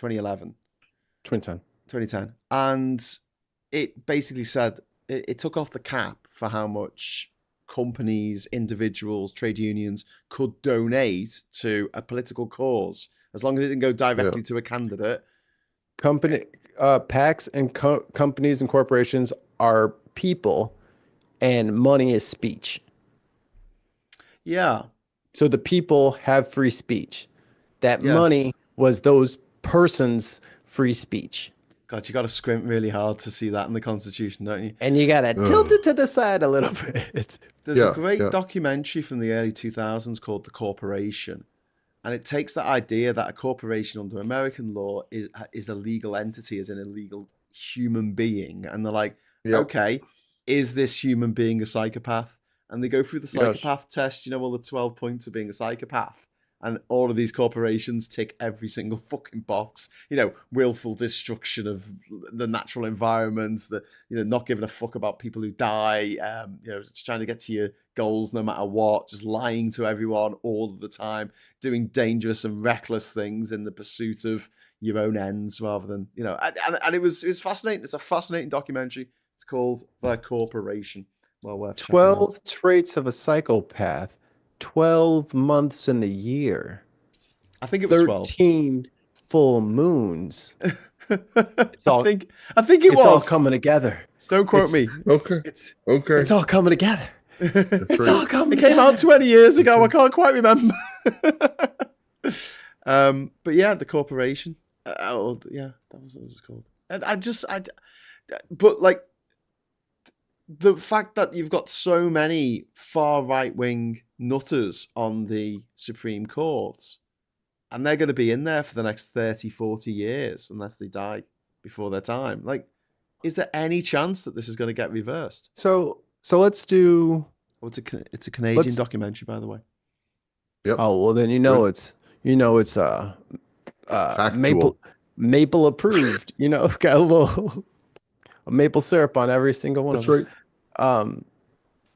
And it basically said, it took off the cap for how much companies, individuals, trade unions could donate to a political cause, as long as it didn't go directly to a candidate. PACs and companies and corporations are people, and money is speech. Yeah. So the people have free speech. That money was those persons' free speech. God, you got to squint really hard to see that in the Constitution, don't you? And you got to tilt it to the side a little bit. There's a great documentary from the early 2000s called The Corporation. And it takes that idea that a corporation under American law is a legal entity, is an illegal human being. And they're like, okay, is this human being a psychopath? And they go through the psychopath test, all the 12 points of being a psychopath. And all of these corporations tick every single fucking box. Willful destruction of the natural environment, not giving a fuck about people who die, just trying to get to your goals no matter what, just lying to everyone all of the time, doing dangerous and reckless things in the pursuit of your own ends rather than, and it was fascinating. It's a fascinating documentary. It's called The Corporation. Well worth 12 traits of a psychopath. 12 months in the year. I think it was 13 full moons. I think it's all coming together. Don't quote me. Okay. It's all coming together. It's all coming together. It came out 20 years ago. I can't quite remember. But yeah, the corporation. Yeah, that was what it was called. And but like the fact that you've got so many far right wing nutters on the Supreme Court, and they're going to be in there for the next 30, 40 years unless they die before their time. Like, is there any chance that this is going to get reversed? So let's do. Oh, it's a Canadian documentary, by the way. Yep. Oh well, then it's maple approved. Got a little maple syrup on every single one. That's right.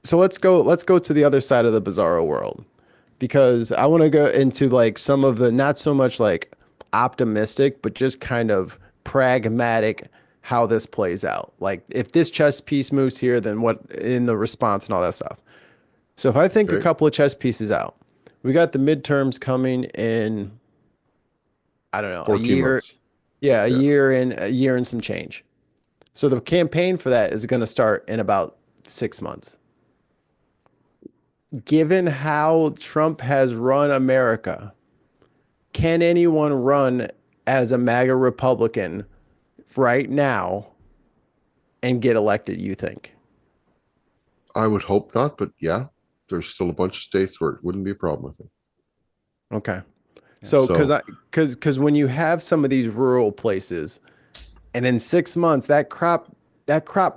So let's go to the other side of the bizarro world, because I want to go into like some of the not so much like optimistic, but just kind of pragmatic how this plays out. Like if this chess piece moves here, then what in the response and all that stuff. So if I think a couple of chess pieces out, we got the midterms coming in, I don't know, 14 a year. months. Yeah, a year and some change. So the campaign for that is going to start in about 6 months. Given how Trump has run America, can anyone run as a MAGA Republican right now and get elected, you think? I would hope not, but yeah, there's still a bunch of states where it wouldn't be a problem with it. Okay. So because when you have some of these rural places, and in 6 months that crop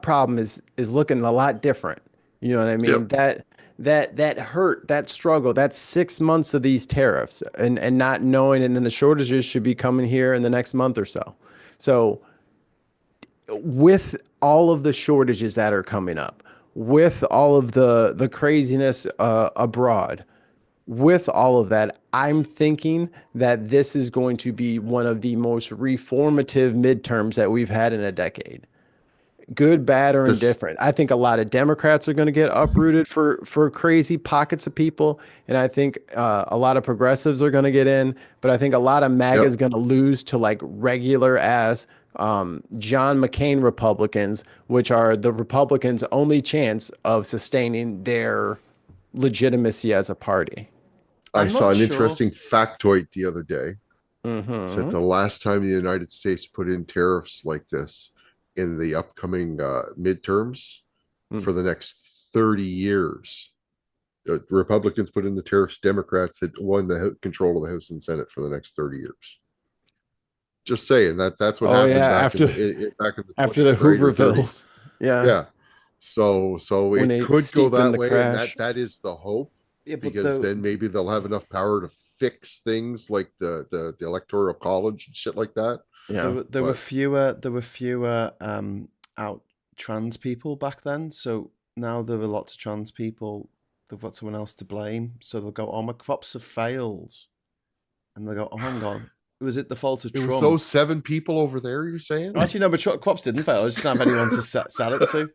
problem is looking a lot different. You know what I mean? Yep. That hurt, that struggle, that's 6 months of these tariffs and not knowing, and then the shortages should be coming here in the next month or so. So with all of the shortages that are coming up, with all of the craziness abroad, with all of that, I'm thinking that this is going to be one of the most reformative midterms that we've had in a decade. Good, bad, or indifferent. I think a lot of Democrats are going to get uprooted for crazy pockets of people, and I think a lot of progressives are going to get in, but I think a lot of MAGA is going to lose to like regular ass John McCain Republicans, which are the Republicans' only chance of sustaining their legitimacy as a party. I saw an interesting factoid the other day. Said the last time the United States put in tariffs like this in the upcoming midterms for the next 30 years, Republicans put in the tariffs, Democrats had won the control of the House and Senate for the next 30 years. Just saying that's what happened back in the after the Hoovervilles. Yeah. So it could go that way, and that is the hope. Yeah, because then maybe they'll have enough power to fix things like the electoral college and shit like that. Yeah, there were fewer out trans people back then. So now there are lots of trans people. They've got someone else to blame. So they'll go, "Oh, my crops have failed," and they'll go, "Oh, hang on, was it the fault of Trump?" It was those 7 people over there. You're saying? Actually, no, but crops didn't fail. I just didn't have anyone to sell it to.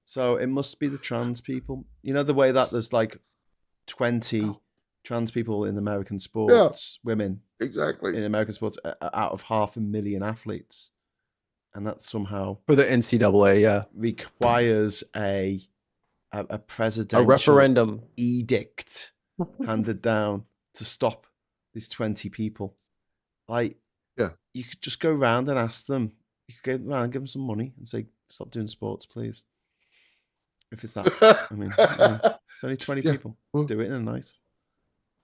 So it must be the trans people. You know the way that there's like 20 trans people in American sports, women exactly in American sports out of 500,000 athletes, and that somehow for the NCAA requires a presidential referendum edict handed down to stop these 20 people. Like, you could just go around and ask them. You could go around and give them some money and say, "Stop doing sports, please." If it's that, I mean, it's only 20 people. Do it in a night.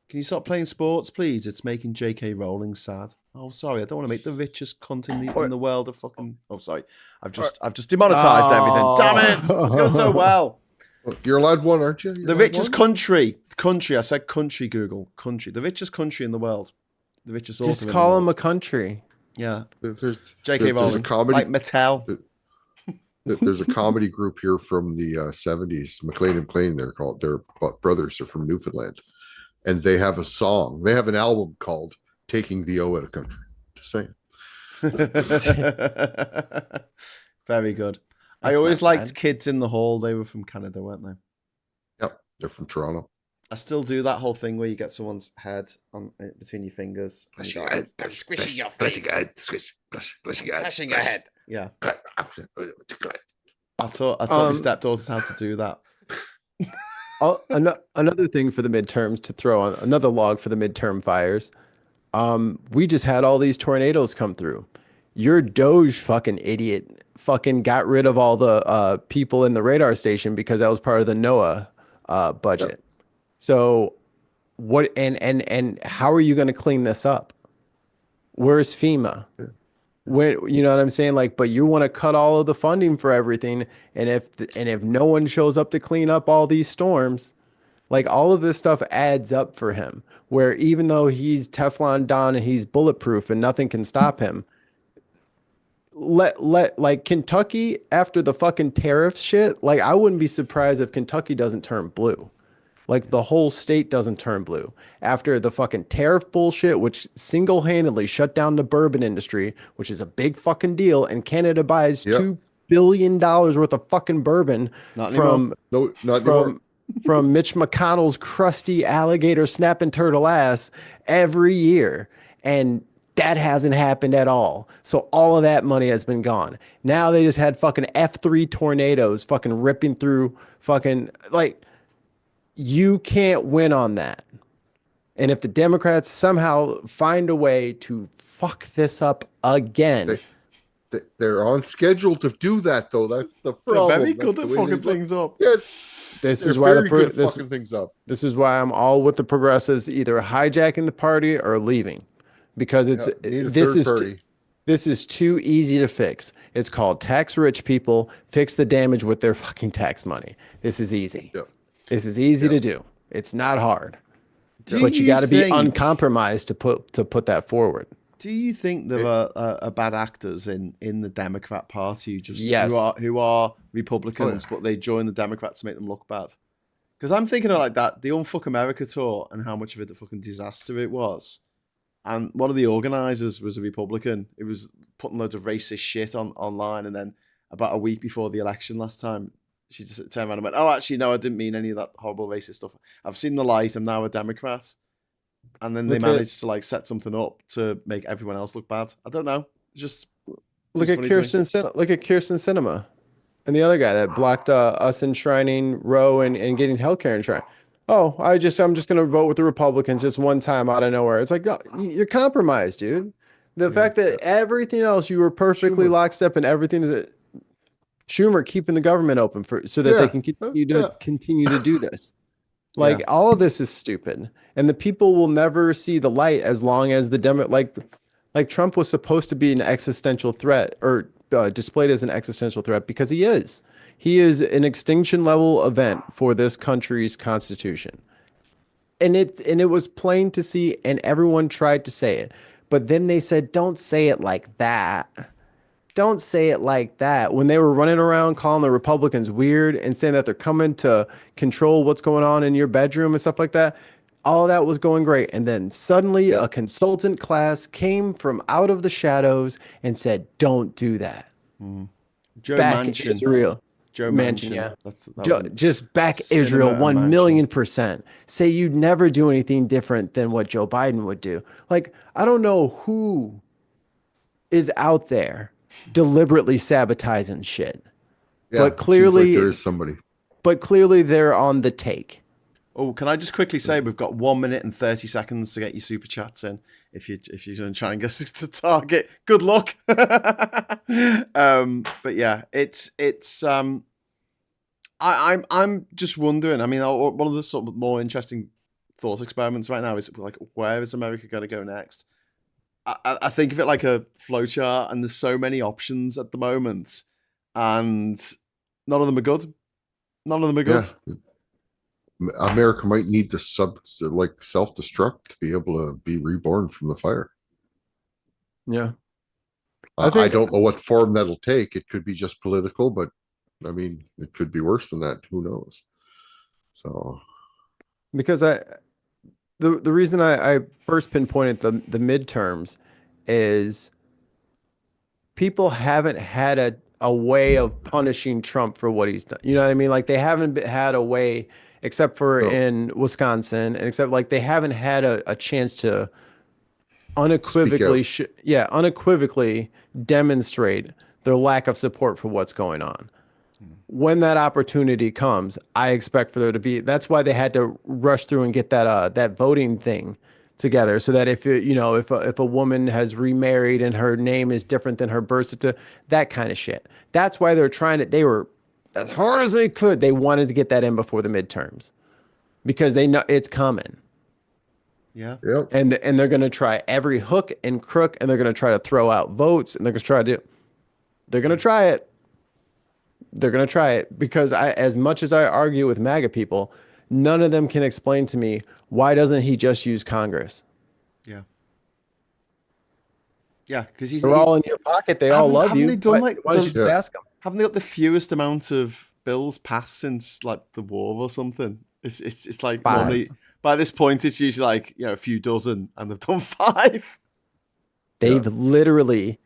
Can you stop playing sports, please? It's making J.K. Rowling sad. Oh, sorry, I don't want to make the richest cunt in the world a fucking. Oh, sorry, I've just demonetized everything. Damn it! It's going so well. You're allowed one, aren't you? The richest country. I said country. Google country. The richest country in the world. The richest. Just call them a country. Yeah. There's J.K. Rowling. Like Mattel. There's a comedy group here from the 70s, McLean and Plain. They're brothers. They're from Newfoundland, and they have a song. They have an album called "Taking the O Out of Country." Just saying. Very good. I always liked Kids in the Hall. They were from Canada, weren't they? Yep, they're from Toronto. I still do that whole thing where you get someone's head on between your fingers. Squishing your face. Crushing your head. Yeah. I taught my stepdaughters how to do that. Another thing for the midterms to throw on, another log for the midterm fires. We just had all these tornadoes come through. Your Doge fucking idiot fucking got rid of all the people in the radar station because that was part of the NOAA budget. Yep. So what and how are you going to clean this up? Where's FEMA? When, you know what I'm saying? Like, but you want to cut all of the funding for everything, and if no one shows up to clean up all these storms, like all of this stuff adds up for him. Where even though he's Teflon Don and he's bulletproof and nothing can stop him, like Kentucky after the fucking tariff shit, like I wouldn't be surprised if Kentucky doesn't turn blue. Like the whole state doesn't turn blue after the fucking tariff bullshit, which single-handedly shut down the bourbon industry, which is a big fucking deal. And Canada buys $2 billion worth of fucking bourbon from Mitch McConnell's crusty alligator snapping turtle ass every year. And that hasn't happened at all. So all of that money has been gone. Now they just had fucking F3 tornadoes fucking ripping through fucking like, you can't win on that. And if the Democrats somehow find a way to fuck this up again. They're on schedule to do that, though. That's the problem. They're very good at fucking things up. Yes. This is why this is why I'm all with the progressives either hijacking the party or leaving. Because this is too easy to fix. It's called tax rich people fix the damage with their fucking tax money. This is easy. Yep. This is easy to do. It's not hard. But you got to be uncompromised to put that forward. Do you think there are bad actors in the Democrat Party who are Republicans, but they join the Democrats to make them look bad? Because I'm thinking of like that, the Unfuck America tour and how much of it the fucking disaster it was. And one of the organizers was a Republican. It was putting loads of racist shit online. And then about a week before the election last time, she just turned around and went, "Oh, actually, no, I didn't mean any of that horrible racist stuff. I've seen the light. I'm now a Democrat." And then they managed to like set something up to make everyone else look bad. I don't know. Look at Kirsten Sinema and the other guy that blocked us enshrining Roe and getting healthcare enshrined. Oh, I'm just going to vote with the Republicans just one time out of nowhere. It's like, oh, you're compromised, dude. The fact that everything else you were perfectly lockstep and everything is Schumer keeping the government open so that they can continue to do this. Like all of this is stupid, and the people will never see the light as long as the like Trump was supposed to be an existential threat or displayed as an existential threat because he is. He is an extinction level event for this country's constitution, and it was plain to see, and everyone tried to say it, but then they said, "Don't say it like that." Don't say it like that. When they were running around calling the Republicans weird and saying that they're coming to control what's going on in your bedroom and stuff like that, all of that was going great. And then suddenly a consultant class came from out of the shadows and said, "Don't do that." Joe Manchin. Israel. Joe Manchin. Yeah. Just back Israel 1,000,000%. Say you'd never do anything different than what Joe Biden would do. Like, I don't know who is out there deliberately sabotaging shit. Yeah, but clearly there is somebody. But clearly they're on the take. Oh, can I just quickly say we've got 1 minute and 30 seconds to get your super chats in. If you're going to try and get us to target, good luck. But yeah, I'm just wondering. I mean, one of the sort of more interesting thought experiments right now is like, where is America going to go next? I think of it like a flowchart, and there's so many options at the moment, and none of them are good. None of them are good. Yeah. America might need to self-destruct to be able to be reborn from the fire. Yeah. I don't know what form that'll take. It could be just political, but I mean, it could be worse than that. Who knows? So, because the reason I first pinpointed the midterms is people haven't had a way of punishing Trump for what he's done. You know what I mean? Like they haven't had a way, except for in Wisconsin, and except like they haven't had a chance to unequivocally demonstrate their lack of support for what's going on. When that opportunity comes, I expect for there to be. That's why they had to rush through and get that voting thing together, so that if if a woman has remarried and her name is different than her birth certificate, that kind of shit. That's why they're trying to. They were as hard as they could. They wanted to get that in before the midterms because they know it's coming. Yeah. Yep. And they're going to try every hook and crook, and they're going to try to throw out votes, and they're going to try to do. They're going to try it. They're going to try it because as much as I argue with MAGA people, none of them can explain to me why doesn't he just use Congress? Yeah. Yeah, because they're all in your pocket. They all love you. They done, why don't you just ask them? Haven't they got the fewest amount of bills passed since like the war or something? It's like 5. normally by this point it's usually like a few dozen, and they've done 5. They've literally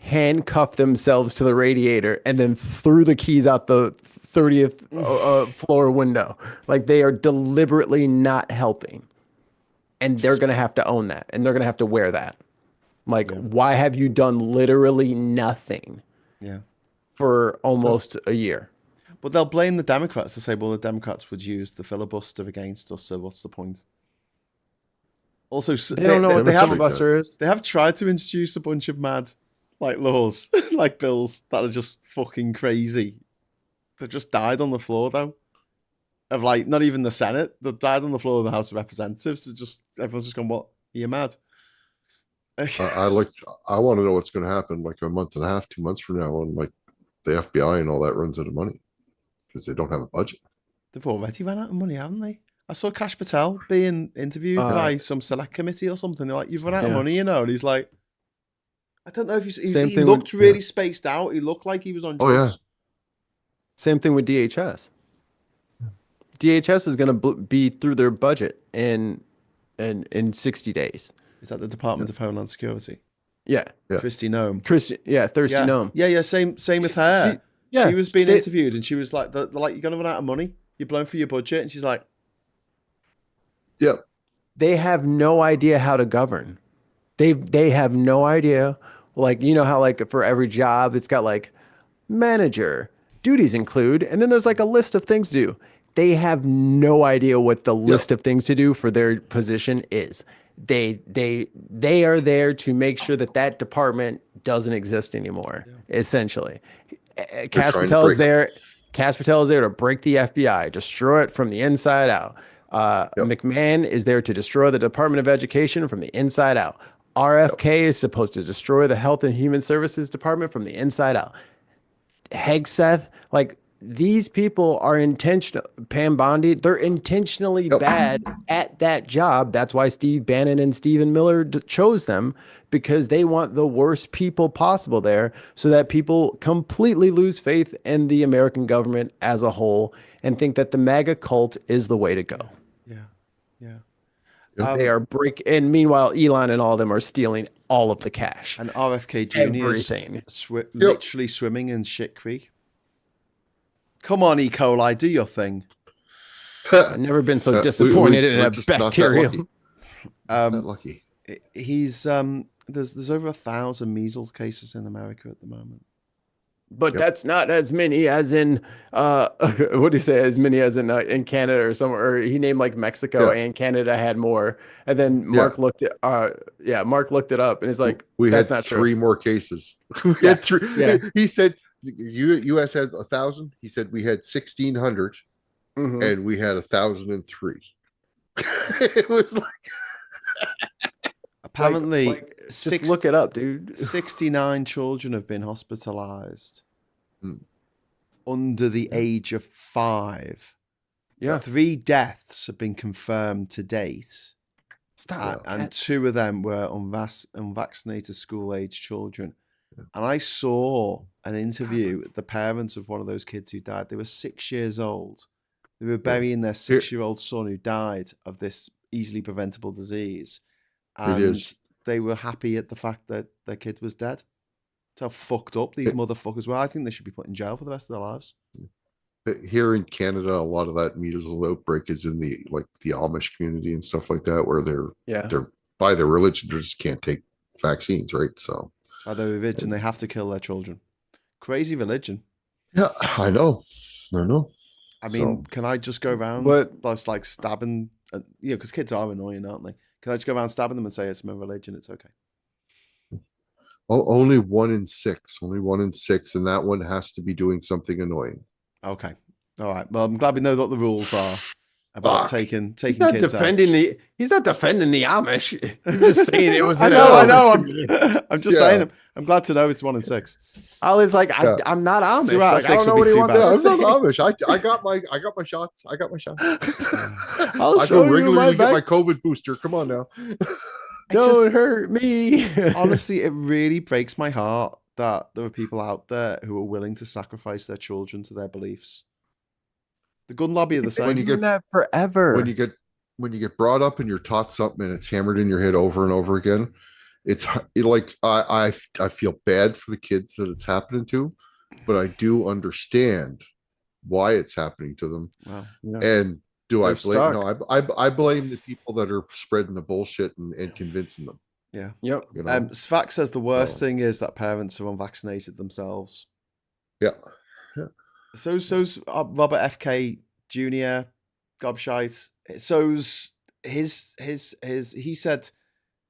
handcuffed themselves to the radiator and then threw the keys out the 30th floor window. Like they are deliberately not helping, and they're gonna have to own that, and they're gonna have to wear that. Like, why have you done literally nothing? Yeah, for almost a year. But they'll blame the Democrats to say, well, the Democrats would use the filibuster against us, so what's the point? Also, they don't know what the filibuster is. They have tried to introduce a bunch of mad laws, like bills that are just fucking crazy. They just died on the floor, though. Of not even the Senate. They died on the floor of the House of Representatives. Everyone's just gone, what? Are you mad? I want to know what's going to happen like a month and a half, 2 months from now, when like the FBI and all that runs out of money because they don't have a budget. They've already run out of money, haven't they? I saw Kash Patel being interviewed by some select committee or something. They're like, you've run out of money, and he's like, I don't know if he looked really spaced out. He looked like he was on drugs. Oh, yeah. Same thing with DHS. DHS is going to be through their budget in 60 days. Is that the Department of Homeland Security? Yeah. Christy Nome. Thirsty Nome. Yeah. Same with her. She was being interviewed, and she was like, "They're like, you're gonna run out of money. You're blown for your budget." And she's like, "Yep." They have no idea how to govern. They have no idea. Like, you know how like for every job, it's got like manager, duties include, and then there's like a list of things to do. They have no idea what the list of things to do for their position is. They are there to make sure that department doesn't exist anymore. Essentially, Kash Patel is there. Kash Patel is there to break the FBI, destroy it from the inside out. McMahon is there to destroy the Department of Education from the inside out. RFK is supposed to destroy the Health and Human Services Department from the inside out. Hegseth, like. These people are intentional. Pam Bondi, they're intentionally bad at that job. That's why Steve Bannon and Stephen Miller chose them, because they want the worst people possible there, so that people completely lose faith in the American government as a whole and think that the MAGA cult is the way to go. Yeah. They are and meanwhile, Elon and all of them are stealing all of the cash. And RFK Jr. is literally swimming in shit creek. Come on, E. coli, do your thing. I've never been so disappointed in a bacterium. Not lucky. He's there's over 1,000 measles cases in America at the moment. But that's not as many as in what do you say? As many as in Canada or somewhere. Or he named like Mexico and Canada had more. And then Mark looked it. Mark looked it up, and it's like we that's had not 3 more cases. We had 3. Yeah. He said. U.S. has 1,000. He said we had 1,600, and we had 1,003. It was like apparently, just look it up, dude. 69 children have been hospitalized under the age of 5. Yeah, 3 deaths have been confirmed to date. And 2 of them were unvaccinated school-age children. And I saw an interview with the parents of one of those kids who died. They were 6 years old. They were burying their 6-year-old son who died of this easily preventable disease. And they were happy at the fact that their kid was dead. That's how fucked up these motherfuckers were. I think they should be put in jail for the rest of their lives. Here in Canada, a lot of that measles outbreak is in the Amish community and stuff like that, where they're by their religion, they just can't take vaccines, right? So by their religion, they have to kill their children. Crazy religion. Yeah, I know. I mean, can I just go around just like stabbing? Because kids are annoying, aren't they? Can I just go around stabbing them and say it's my religion? It's okay. Only 1 in 6. Only 1 in 6, and that one has to be doing something annoying. Okay. All right. Well, I'm glad we know what the rules are about taking he's not kids defending out. He's not defending the Amish. He's just saying it was. I know. I'm just saying. I'm glad to know it's 1 in 6. Ollie's like, I'm not Amish. 2 out of 6 I don't know what he wants to I'm say. not Amish. I got my shots. I show go you regularly to get my COVID booster. Come on now. Don't hurt me. Honestly, it really breaks my heart that there are people out there who are willing to sacrifice their children to their beliefs. The gun lobby are the same. When you get that forever. When you get brought up and you're taught something and it's hammered in your head over and over again, I feel bad for the kids that it's happening to, but I do understand why it's happening to them. Wow. Yeah. And I blame? No, I blame the people that are spreading the bullshit and convincing them. Yeah. Yep. You know? Svax says the worst thing is that parents are unvaccinated themselves. Yeah. So's Robert F.K. Jr. Gobshite. So's his. He said.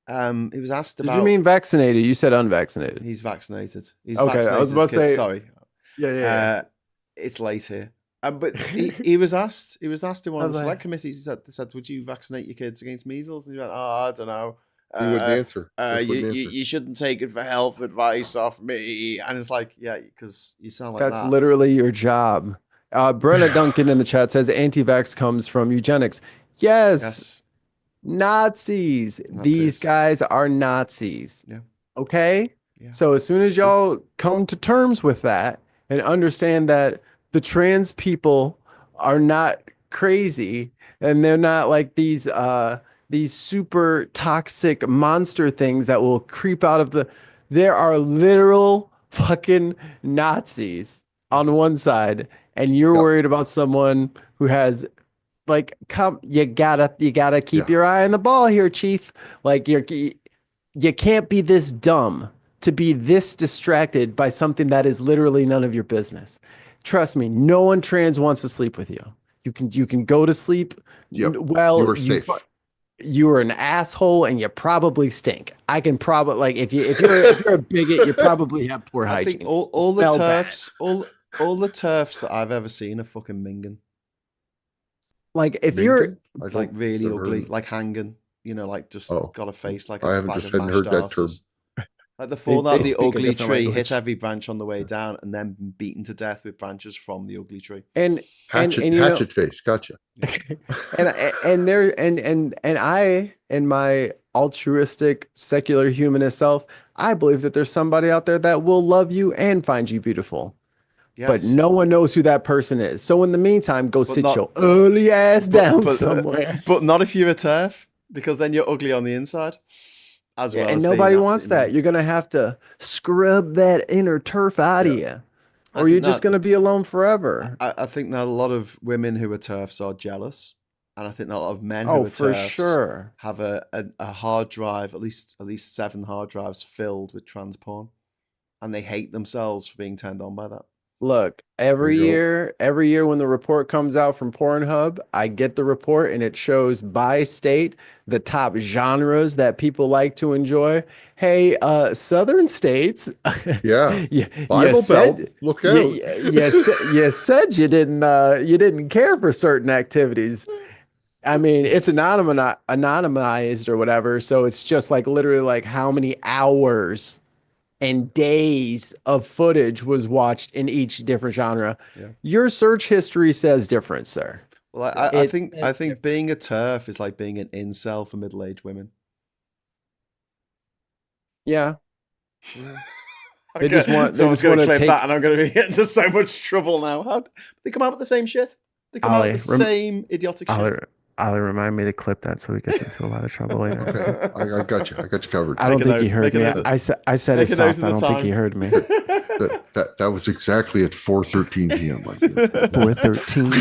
He was asked about. Did you mean vaccinated? You said unvaccinated. He's vaccinated. He's okay. Vaccinated, I was about to say. Sorry. Yeah. It's late here. But he was asked. He was asked in one of the select committees. They said, "Would you vaccinate your kids against measles?" And he went, "Oh, I don't know." He wouldn't answer. You shouldn't take it for health advice off me. And it's like, yeah, because you sound like that's literally your job. Brenna Duncan in the chat says anti-vax comes from eugenics. Yes. Nazis. These guys are Nazis. Yeah. Okay? Yeah. So as soon as y'all come to terms with that and understand that the trans people are not crazy and they're not like these super toxic monster things that will creep out of there are literal fucking Nazis on one side, and you're worried about someone who has you gotta keep your eye on the ball here, Chief. Like you can't be this dumb to be this distracted by something that is literally none of your business. Trust me, no one trans wants to sleep with you. You can go to sleep. Yep. Well, you are safe. You are an asshole and you probably stink. I can probably if you're a bigot, you probably have poor hygiene. I think all the turfs, all the turfs that I've ever seen are fucking minging. Like if Minging? you're like really ugly, like hanging, like just got a face like I haven't just hadn't heard that term. Like the fall out the ugly tree, hit every branch on the way down, and then beaten to death with branches from the ugly tree. And hatchet face, gotcha. and I, in my altruistic secular humanist self, I believe that there's somebody out there that will love you and find you beautiful. Yes. But no one knows who that person is. So in the meantime, sit your early ass down somewhere. But not if you're a TERF, because then you're ugly on the inside. As well, and nobody wants that. You're gonna have to scrub that inner turf out of you, or you're just gonna be alone forever. I think that a lot of women who are TERFs are jealous, and I think that a lot of men who are TERFs have a hard drive, at least 7 hard drives filled with trans porn, and they hate themselves for being turned on by that. Look, every year when the report comes out from Pornhub, I get the report and it shows by state the top genres that people like to enjoy. Hey, southern states. Yeah. Bible Belt. Look out. You said you didn't care for certain activities. I mean, it's anonymized or whatever, so it's just like literally like how many hours and days of footage was watched in each different genre. Yeah. Your search history says different, sir. Well, I think being a TERF is like being an incel for middle-aged women. Yeah. They just want to clip that, and I'm going to be into so much trouble now. How they come out with the same shit? They come out with the same idiotic shit. Ollie, remind me to clip that so he gets into a lot of trouble later. Okay, I got you. I got you covered. I don't think he heard me. I said it soft. I don't think he heard me. That was exactly at 4:13 p.m. 4:13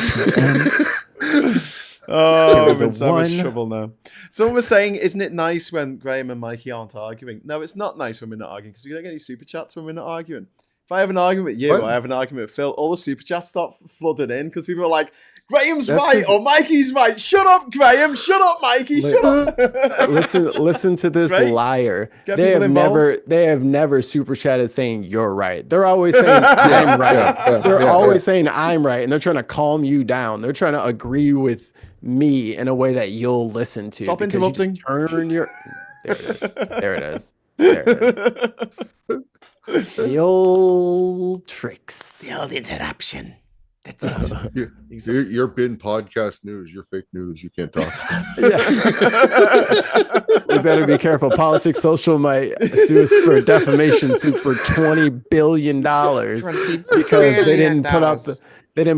p.m. Oh, I'm in so much trouble now. Someone was saying, isn't it nice when Graham and Mikey aren't arguing? No, it's not nice when we're not arguing because we don't get any super chats when we're not arguing. If I have an argument with you, What? I have an argument with Phil, all the super chats start flooding in because people are like, Graham's That's right 'cause- or Mikey's right. Shut up, Graham. Shut up, Mikey. Shut up. Listen to this great. liar. Get They people have involved. never super chatted saying you're right. They're always saying I'm right. They're always saying I'm right, and they're trying to calm you down. They're trying to agree with me in a way that you'll listen to. Stop because you interrupting. just turn your. There it is. There it is. There it is. The old tricks. The old interruption. That's it. You're bin podcast news. You're fake news. You can't talk. We better be careful. Politics Social might sue us for a defamation suit for $20 billion because they didn't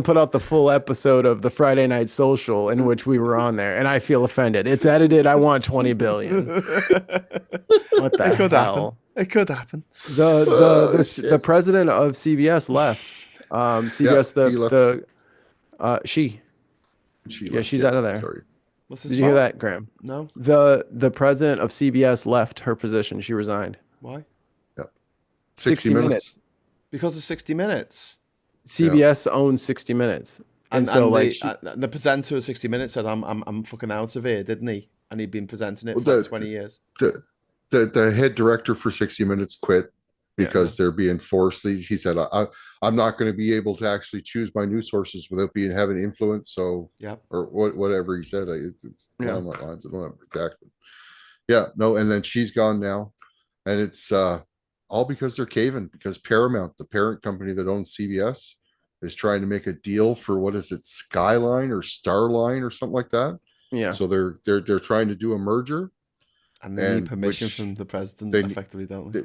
put out the full episode of the Friday Night Social in which we were on there, and I feel offended. It's edited. I want $20 billion. What the It could hell? happen. It could happen. The president of CBS left. CBS she left. she's out of there. Sorry. What's this Did you hear about? that, Graham? No. The president of CBS left her position. She resigned. Why? 60 minutes. Because of 60 Minutes. CBS owns 60 Minutes. And so like the presenter of 60 Minutes said, I'm fucking out of here, didn't he? And he'd been presenting it for Well, like 20 years. The head director for 60 Minutes quit because they're being forced. He said, I'm not going to be able to actually choose my news sources without having influence. So, or whatever he said. It's along that lines. I don't know exactly. Yeah, no. And then she's gone now. And it's all because they're caving, because Paramount, the parent company that owns CBS, is trying to make a deal for, what is it, Skyline or Starline or something like that. Yeah. So they're trying to do a merger. And they need permission from the president, effectively, don't they?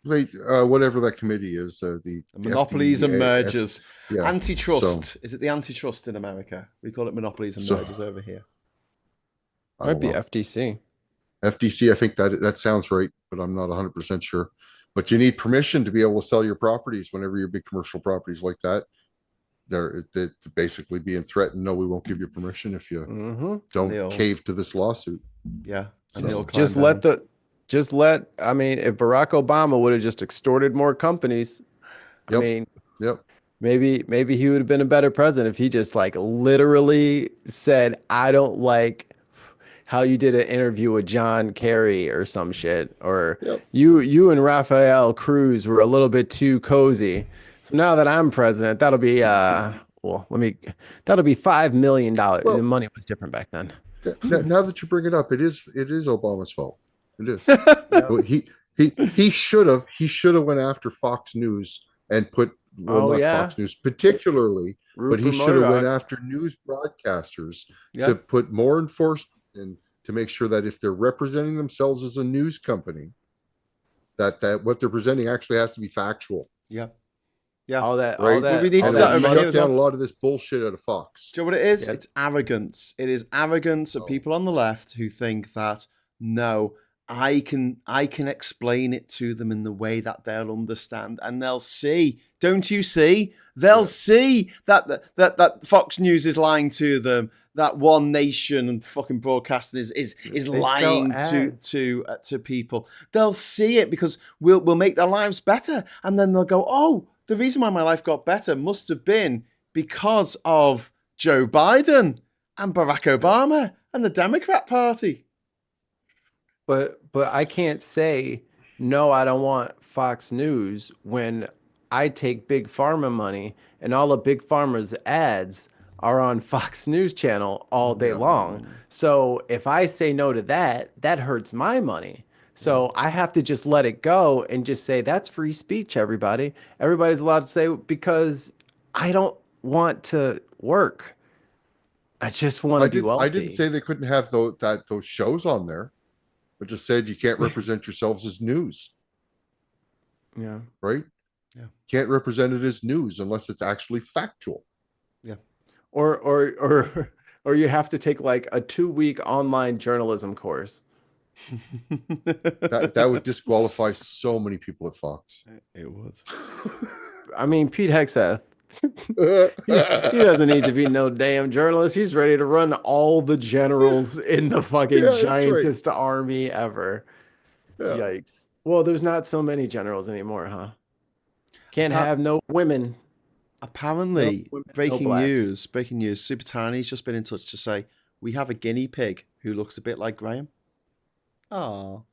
They whatever that committee is, the monopolies and mergers. Yeah. Antitrust. Is it the antitrust in America? We call it monopolies and mergers over here. Might be FTC. FTC, I think that sounds right, but I'm not 100% sure. But you need permission to be able to sell your properties whenever you're big commercial properties like that. They're basically being threatened. No, we won't give you permission if you don't cave to this lawsuit. Yeah. I mean, if Barack Obama would have just extorted more companies, maybe he would have been a better president if he just like literally said, I don't like how you did an interview with John Kerry or some shit, or you and Rafael Cruz were a little bit too cozy. So now that I'm president, that'll be that'll be $5 million. The money was different back then. Now that you bring it up, it is Obama's fault. It is. He should have went after Fox News and put Fox News particularly, but he should have went after news broadcasters to put more enforcement in to make sure that if they're representing themselves as a news company, that what they're presenting actually has to be factual. Yeah. All that. We need to shut down a lot of this bullshit out of Fox. Do you know what it is? It's arrogance. It is arrogance of people on the left who think that no, I can explain it to them in the way that they'll understand, and they'll see. Don't you see? They'll see that Fox News is lying to them. That One Nation and fucking broadcasting is lying to people. They'll see it because we'll make their lives better, and then they'll go, oh, the reason why my life got better must have been because of Joe Biden and Barack Obama and the Democrat Party. But I can't say, no, I don't want Fox News when I take Big Pharma money and all the Big Pharma's ads are on Fox News channel all day long. So if I say no to that hurts my money. So I have to just let it go and just say, that's free speech, everybody. Everybody's allowed to say, because I don't want to work. I just want to be wealthy. I didn't say they couldn't have those shows on there. I just said you can't represent yourselves as news. Yeah. Right? Yeah. Can't represent it as news unless it's actually factual. Yeah. Or you have to take like a 2-week online journalism course. that would disqualify so many people at Fox. It would. I mean, Pete Hegseth. He doesn't need to be no damn journalist. He's ready to run all the generals in the fucking giantest army ever. Yikes. Well, there's not so many generals anymore, huh? Can't have no women. Apparently, No women, no breaking blacks. news. Super Tiny's just been in touch to say we have a guinea pig who looks a bit like Graham. Oh,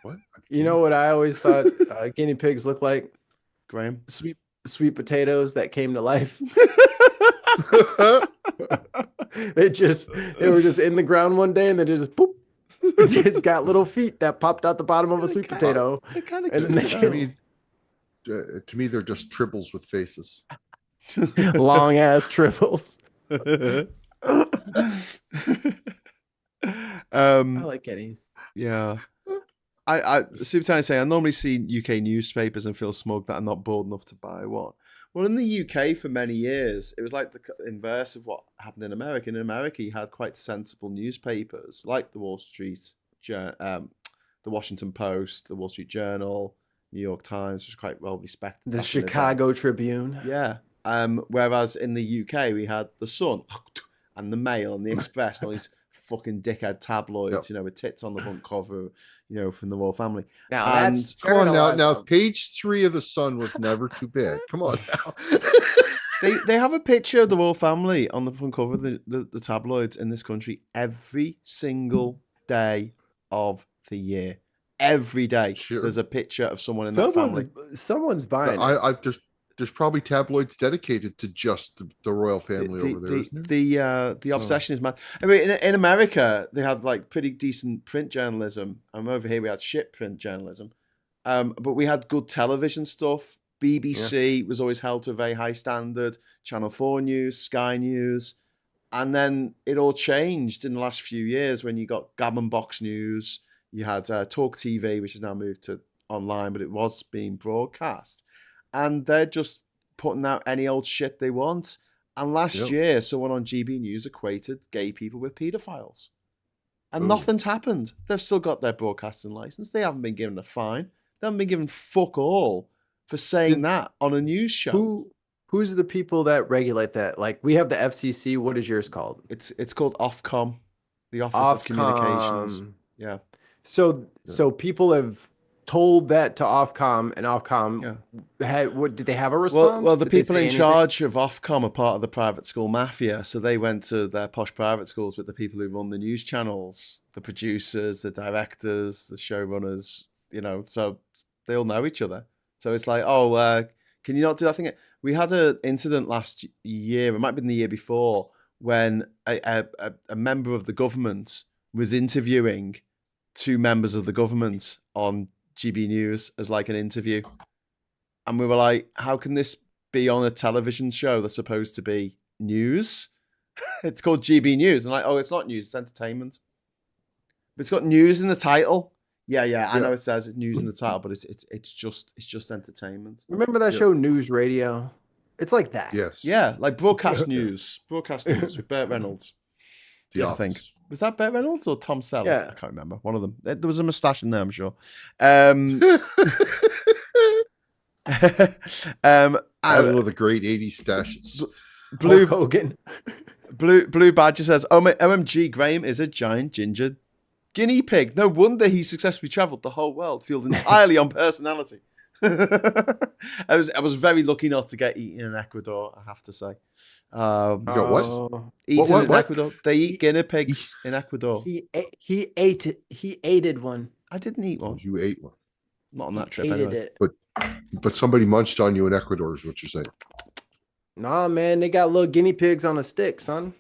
What? You know what I always thought guinea pigs look like? Graham. Sweet potatoes that came to life. They were just in the ground one day and they just poop. Just got little feet that popped out the bottom of a sweet potato. Kind of And then to me, they're just tribbles with faces. long ass triples. I like guineas. Yeah. I Super Tiny saying I normally see UK newspapers and feel smug that I'm not bold enough to buy one. Well, in the UK for many years, it was like the inverse of what happened in America. In America, you had quite sensible newspapers like the the Washington Post, the Wall Street Journal, New York Times, which was quite well respected. The Chicago Tribune. Yeah. Whereas in the UK, we had the Sun and the Mail and the Express and all these fucking dickhead tabloids, with tits on the front cover, from the royal family. Now and that's come on now page 3 of the Sun was never too bad. Come on now. they have a picture of the royal family on the front cover of the tabloids in this country every single day of the year. Every day there's a picture of someone in that family. Someone's buying it. There's probably tabloids dedicated to just the royal family over there, isn't there? The obsession is mad. I mean, in America, they had like pretty decent print journalism. Over here, we had shit print journalism. But we had good television stuff. BBC was always held to a very high standard. Channel 4 News, Sky News. And then it all changed in the last few years when you got Gab and Box News. You had Talk TV, which has now moved to online, but it was being broadcast. And they're just putting out any old shit they want. And last year, someone on GB News equated gay people with paedophiles. And nothing's happened. They've still got their broadcasting license. They haven't been given a fine. They haven't been given fuck all for saying that on a news show. Who's the people that regulate that? Like, we have the FCC. What is yours called? It's called Ofcom, the Office of Communications. Yeah. So people have told that to Ofcom, and Ofcom did they have a response? Well, the people in charge of Ofcom are part of the private school mafia, so they went to their posh private schools with the people who run the news channels, the producers, the directors, the showrunners, so they all know each other. So it's like, can you not do that thing? We had an incident last year, it might have been the year before, when a member of the government was interviewing two members of the government on GB News as like an interview. And we were like, how can this be on a television show that's supposed to be news? It's called GB News. And like, it's not news, it's entertainment. But it's got news in the title. Yeah, I know it says it's news in the title, but it's just entertainment. Remember that show News Radio? It's like that. Yes. Yeah, like broadcast news. Broadcast news with Burt Reynolds. I think. Was that Burt Reynolds or Tom Selleck? Yeah. I can't remember. One of them. There was a moustache in there, I'm sure. One of the great 80s stashes. Blue Hogan. Blue Badger says, OMG, Graham is a giant ginger guinea pig. No wonder he successfully travelled the whole world, fueled entirely on personality. I was very lucky not to get eaten in Ecuador, I have to say. What? Eaten in Ecuador. They eat guinea pigs in Ecuador. He ate it. He aided one. I didn't eat one. You ate one. Not on that trip anyway. But somebody munched on you in Ecuador is what you're saying. Nah, man, they got little guinea pigs on a stick, son.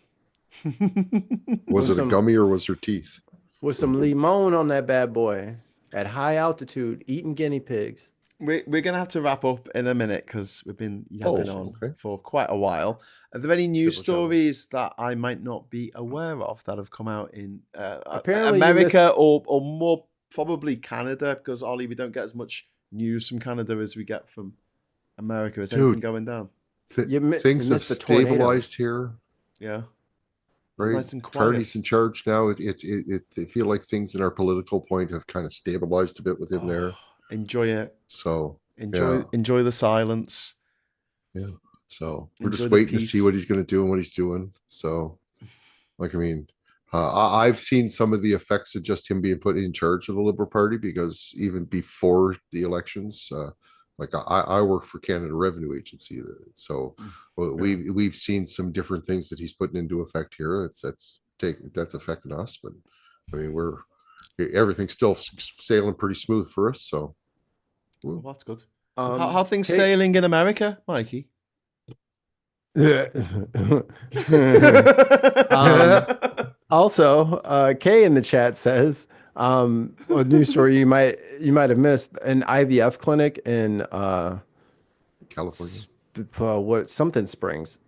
Was it a gummy or was there teeth? With some limon on that bad boy at high altitude, eating guinea pigs. We're going to have to wrap up in a minute because we've been yapping on for quite a while. Are there any news stories that I might not be aware of that have come out in Apparently America or more probably Canada? Because, Ollie, we don't get as much news from Canada as we get from America. Is anything going down? Things have stabilized here. Yeah. Right. Nice and quiet. Party's in charge now. They feel like things in our political point have kind of stabilized a bit with him there. Enjoy it. So enjoy the silence. Yeah. So we're just waiting to see what he's going to do and what he's doing. So, I've seen some of the effects of just him being put in charge of the Liberal Party, because even before the elections, Like I work for Canada Revenue Agency, so we've seen some different things that he's putting into effect here. That's affecting us, but I mean everything's still sailing pretty smooth for us. So well, that's good. How things sailing in America, Mikey? Also, Kay in the chat says a news story you might have missed: an IVF clinic in California, something Springs,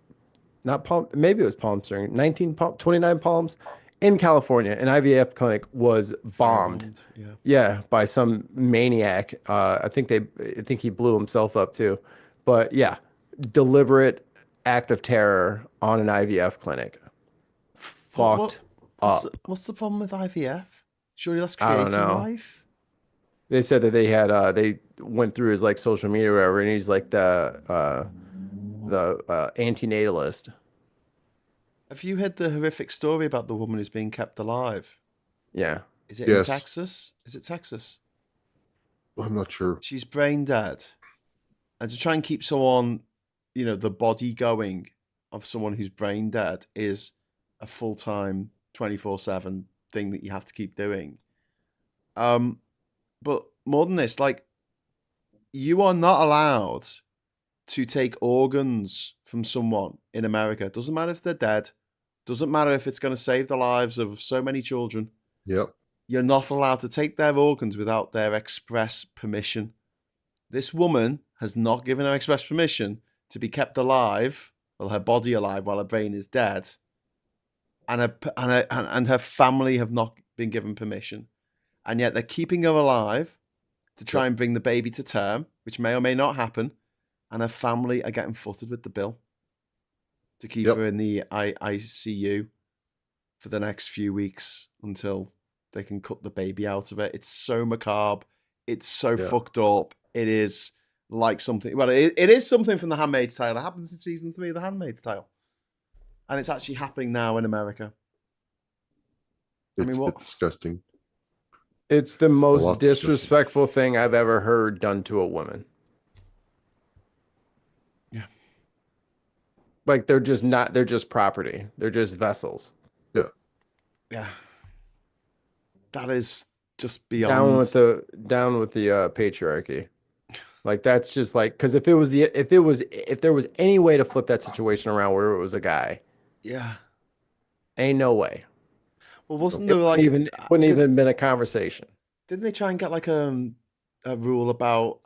not Palm, maybe it was Palm Springs, 29 Palms in California. An IVF clinic was bombed, by some maniac. I think he blew himself up too, but yeah, deliberate act of terror on an IVF clinic. Fucked up. What's the problem with IVF? Surely that's creating life. They said that they had they went through his like social media or whatever, and he's like the antinatalist. Have you heard the horrific story about the woman who's being kept alive? Yeah. Is it in Texas? Is it Texas? I'm not sure. She's brain dead, and to try and keep someone, the body going of someone who's brain dead is a full-time 24/7 thing that you have to keep doing. But more than this, like, you are not allowed to take organs from someone in America. Doesn't matter if they're dead. Doesn't matter if it's going to save the lives of so many children. Yep. You're not allowed to take their organs without their express permission. This woman has not given her express permission to be kept alive, well, her body alive while her brain is dead. And her family have not been given permission. And yet they're keeping her alive to try and bring the baby to term, which may or may not happen. And her family are getting footed with the bill to keep her in the ICU for the next few weeks until they can cut the baby out of it. It's so macabre. It's so fucked up. It is like something. Well, it is something from The Handmaid's Tale. It happens in season 3 of The Handmaid's Tale. And it's actually happening now in America. It's disgusting. It's the most disrespectful thing I've ever heard done to a woman. Yeah. Like they're just property. They're just vessels. Yeah. Yeah. That is just beyond down with the patriarchy. Like that's just like, because if there was any way to flip that situation around where it was a guy, ain't no way. Well, wasn't there like wouldn't even been a conversation? Didn't they try and get like a rule about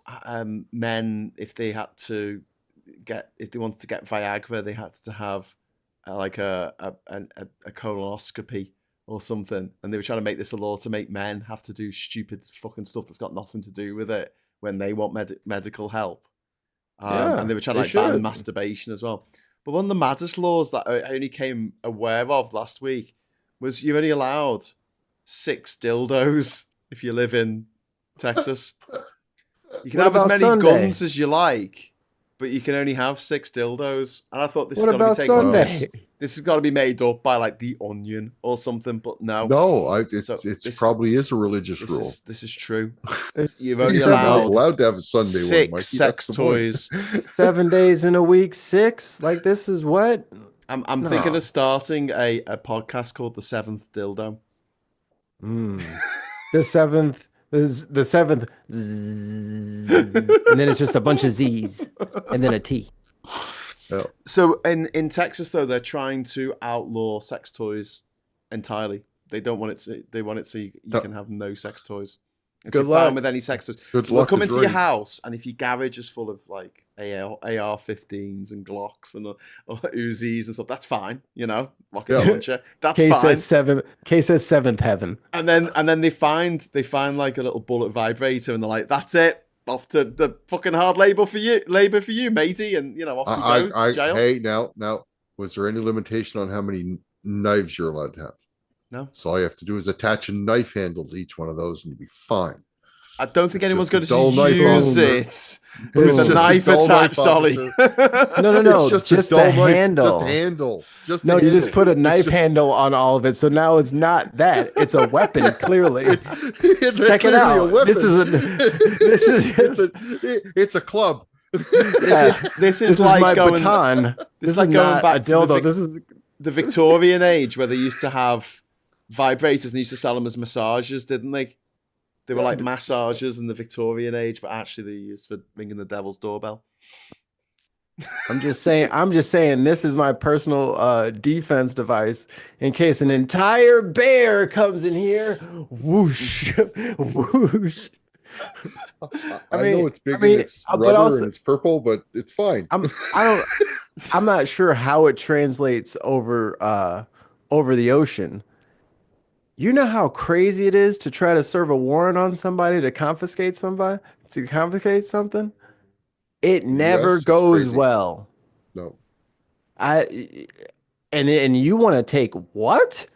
men if they wanted to get Viagra, they had to have like a colonoscopy or something, and they were trying to make this a law to make men have to do stupid fucking stuff that's got nothing to do with it when they want medical help. And they were trying to ban masturbation as well. But one of the maddest laws that I only came aware of last week was you're only allowed 6 dildos if you live in Texas. You can have as many guns as you like, but you can only have 6 dildos. And I thought this has got to be made up by like The Onion or something, but no. No, it probably is a religious rule. This is true. You've only allowed to have a Sunday 6 one, sex toys. 7 days in a week, 6? Like this is what? I'm thinking of starting a podcast called The Seventh Dildo. The seventh, and then it's just a bunch of Z's and then a T. Yeah. So in Texas though, they're trying to outlaw sex toys entirely. They don't want it to. They want it so you can have no sex toys. If you're found with any sex toys, they'll come into your house, and if your garage is full of like AR-15s and Glocks and or Uzis and stuff, that's fine. Rocket launcher, that's fine. K says seventh heaven. And then they find like a little bullet vibrator, and they're like, "That's it, off to the fucking hard labor for you, matey," and off you go to jail. Hey, now, was there any limitation on how many knives you're allowed to have? No. So all you have to do is attach a knife handle to each one of those, and you'll be fine. I don't think anyone's going dull to knife use officer. it with a just a knife dull attached, knife Ollie. No. It's Just a the dull knife, handle. Just handle. Just No, the you handle. just put a It's knife just- handle on all of it. So now it's not that. It's a weapon, clearly. It's Check it clearly out. a weapon. It's a club. This is my like going, baton. This is This like is going not back a to the dildo. This is the Victorian age where they used to have vibrators and they used to sell them as massages, didn't they? They were like massages in the Victorian age, but actually they used for ringing the devil's doorbell. I'm just saying this is my personal defense device in case an entire bear comes in here. Whoosh. Whoosh. I know it's big and it's rubber and it's purple, but it's fine. I'm not sure how it translates over the ocean. You know how crazy it is to try to serve a warrant on somebody to confiscate something? It never goes well. No. And you want to take what?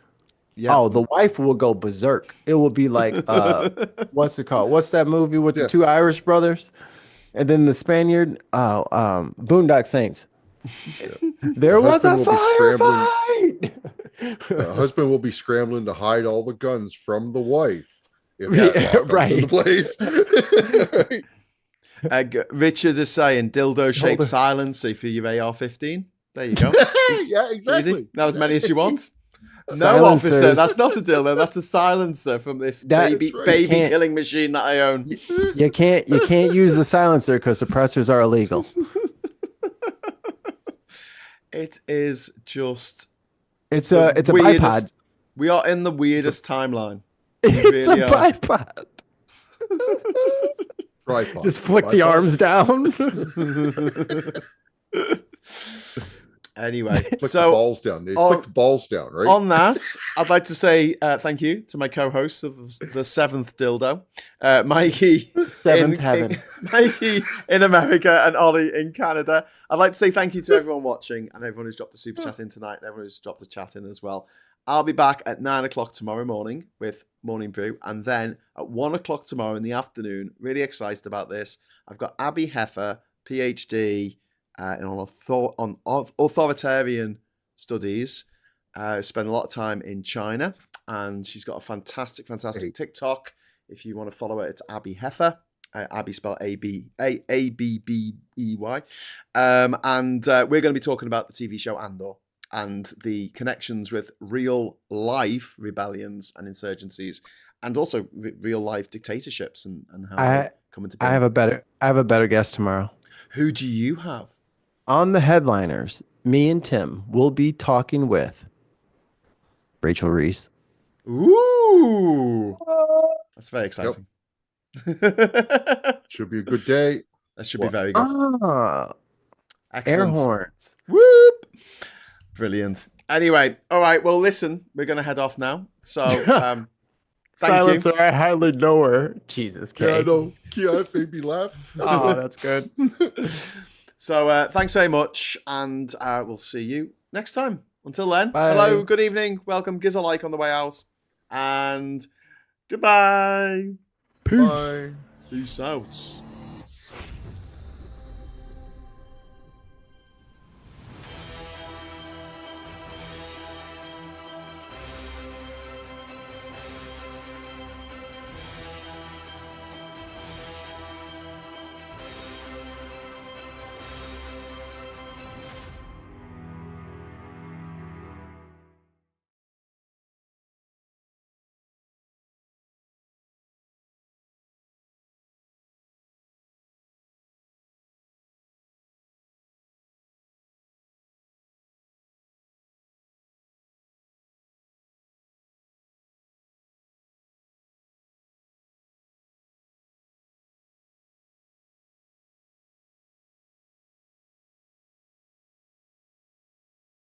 Yeah. Oh, the wife will go berserk. It will be like what's it called? What's that movie with the two Irish brothers? And then the Spaniard, Boondock Saints. There was a firefight. The husband will be scrambling to hide all the guns from the wife. Right. Richard is saying dildo-shaped silencer for your AR-15. There you go. Yeah, exactly. Easy. Now as many as you want. No, officer, that's not a dildo. That's a silencer from this baby killing machine that I own. You can't use the silencer because suppressors are illegal. It is just. It's a bipod. We are in the weirdest timeline. It's a bipod. Tripod. Just flick the arms down. Anyway, flick the balls down. They flick the balls down, right? On that, I'd like to say thank you to my co-host of the seventh dildo, Mikey. Seventh heaven. Mikey in America and Ollie in Canada. I'd like to say thank you to everyone watching and everyone who's dropped the super chat in tonight and everyone who's dropped the chat in as well. I'll be back at 9 o'clock tomorrow morning with Morning Brew, and then at 1 o'clock tomorrow in the afternoon, really excited about this, I've got Abby Heffer, PhD on authoritarian studies, spent a lot of time in China, and she's got a fantastic TikTok. If you want to follow her, it's Abby Heffer. Abby spelled Abbey. And we're going to be talking about the TV show Andor and the connections with real life rebellions and insurgencies, and also real life dictatorships and how they come into being. I have a better guest tomorrow. Who do you have? On the headliners, me and Tim will be talking with Rachel Reese. Ooh, that's very exciting. Yep. Should be a good day. That should be very good. Air horns. Whoop. Brilliant. Anyway, all right. Well, listen, we're going to head off now. So, thank Silencer, you. I hardly know her. Jesus, Kate. Yeah, I know. Yeah, it made me laugh. Oh, that's good. So, thanks very much, and we'll see you next time. Until then, bye. Hello, good evening, welcome, gives a like on the way out, and goodbye. Peace. Peace out.